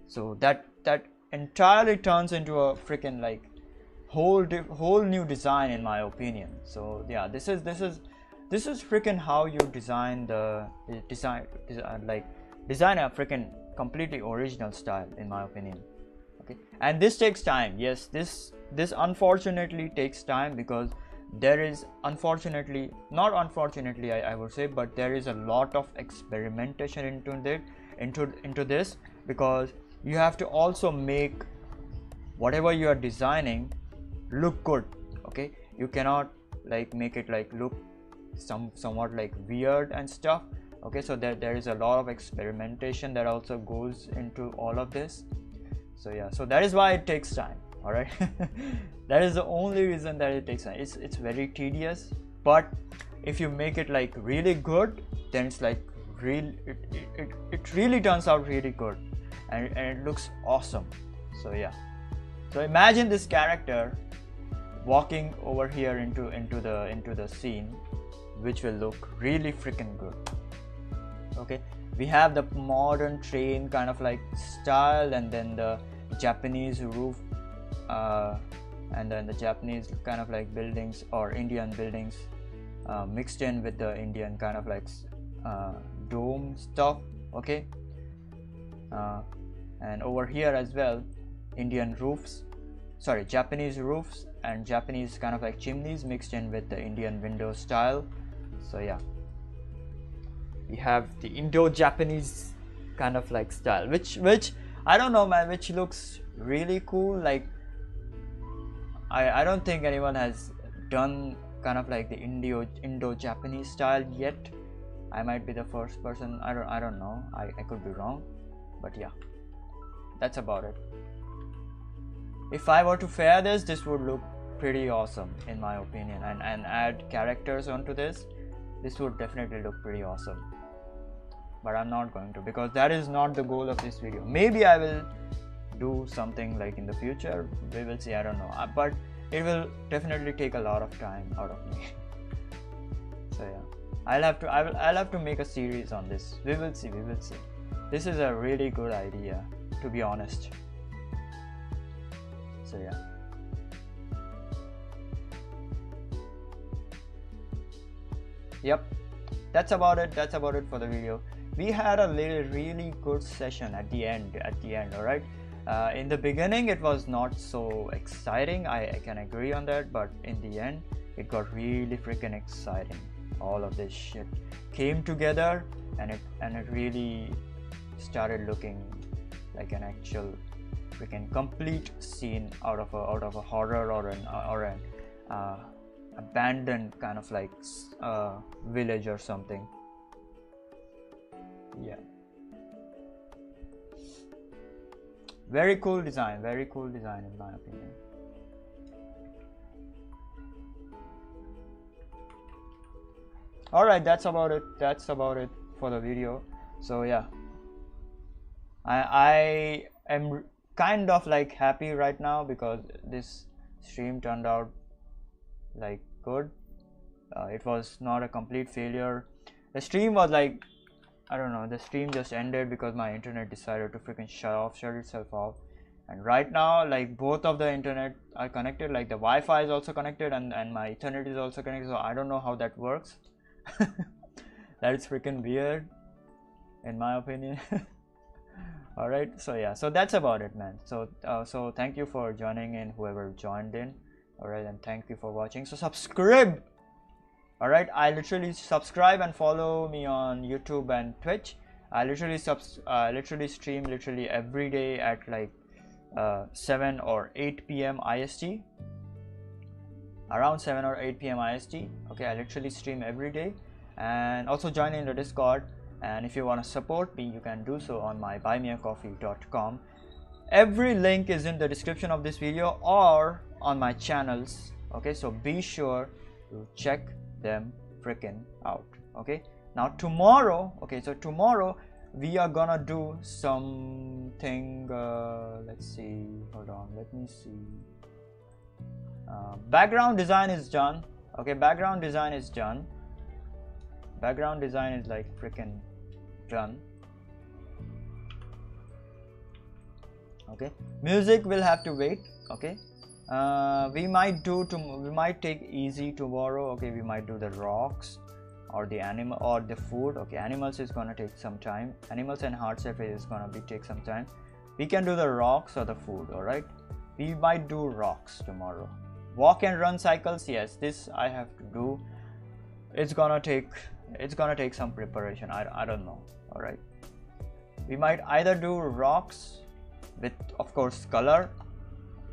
so that entirely turns into a freaking like whole new design in my opinion. So yeah, this is freaking how you design a freaking completely original style in my opinion. Okay, and this takes time. Yes, this unfortunately takes time, because there is I would say, but there is a lot of experimentation into this, because you have to also make whatever you are designing look good. Okay, you cannot like make it like look somewhat like weird and stuff. Okay, so there is a lot of experimentation that also goes into all of this. So yeah, so that is why it takes time. All right, that is the only reason that it takes time. It's very tedious, but if you make it like really good, then it's like it really turns out really good, and it looks awesome. So yeah, so imagine this character walking over here into the scene, which will look really freaking good. Okay, we have the modern train kind of like style, and then the Japanese roof, and then the Japanese kind of like buildings or Indian buildings mixed in with the Indian kind of like dome stuff. Okay, and over here as well, Japanese roofs and Japanese kind of like chimneys mixed in with the Indian window style. So yeah, we have the Indo-Japanese kind of like style, which I don't know, man, which looks really cool. Like I don't think anyone has done kind of like the Indo-Japanese style yet. I might be the first person. I don't know. I could be wrong, but yeah, that's about it. If I were to fare this would look pretty awesome in my opinion, and add characters onto this would definitely look pretty awesome. But I'm not going to, because that is not the goal of this video. Maybe I will do something like in the future, we will see, I don't know, but it will definitely take a lot of time out of me. So yeah, I'll have to make a series on this. We will see. This is a really good idea, to be honest. So yeah, yep, that's about it for the video. We had a really good session at the end, all right. In the beginning it was not so exciting, I can agree on that, but in the end it got really freaking exciting. All of this shit came together, and it really started looking like an actual freaking complete scene out of a horror or an abandoned kind of like village or something. Yeah, very cool design in my opinion. All right, that's about it for the video. So yeah, I am kind of like happy right now because this stream turned out like good. It was not a complete failure. The stream was like, I don't know, the stream just ended because my internet decided to freaking shut itself off. And right now, like, both of the internet are connected, like the Wi-Fi is also connected and my Ethernet is also connected, so I don't know how that works. That is freaking weird in my opinion. All right, so yeah, so that's about it, man. So thank you for joining in, whoever joined in. All right, and thank you for watching. So subscribe. All right, I literally subscribe and follow me on YouTube and Twitch. I literally stream literally every day at like 7 or 8 p.m. IST. Around 7 or 8 p.m. IST. Okay, I literally stream every day. And also join in the Discord. And if you want to support me, you can do so on my buymeacoffee.com. Every link is in the description of this video or on my channels. Okay, so be sure to check them freaking out. Okay, now tomorrow, okay, so tomorrow we are gonna do something, let's see, hold on, let me see. Background design is done. Okay, background design is done. Background design is like freaking done. Okay, music will have to wait. Okay, we might take easy tomorrow. Okay, we might do the rocks or the animal or the food. Okay, animals is gonna take some time. Animals and heart surface is gonna take some time. We can do the rocks or the food. All right, we might do rocks tomorrow. Walk and run cycles, yes, this I have to do. It's gonna take some preparation. I don't know. All right, we might either do rocks with, of course, color.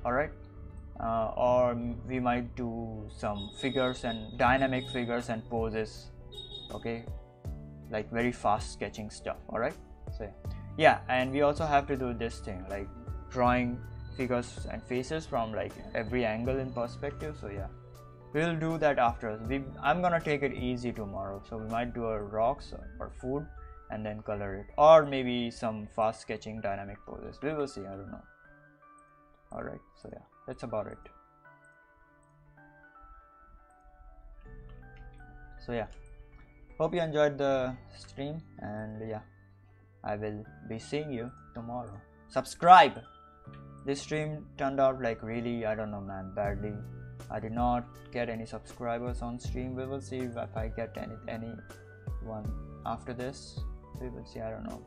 All right, or we might do some figures and dynamic figures and poses. Okay, like very fast sketching stuff. All right, so yeah, and we also have to do this thing like drawing figures and faces from like every angle in perspective. So yeah, we'll do that after. I'm gonna take it easy tomorrow, so we might do a rocks or food and then color it, or maybe some fast sketching dynamic poses. We will see, I don't know. All right, so yeah, that's about it. So yeah, hope you enjoyed the stream, and yeah, I will be seeing you tomorrow. Subscribe. This stream turned out like really, I don't know, man, badly. I did not get any subscribers on stream. We will see if I get anyone after this. We will see, I don't know.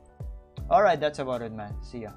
All right, that's about it, man. See ya.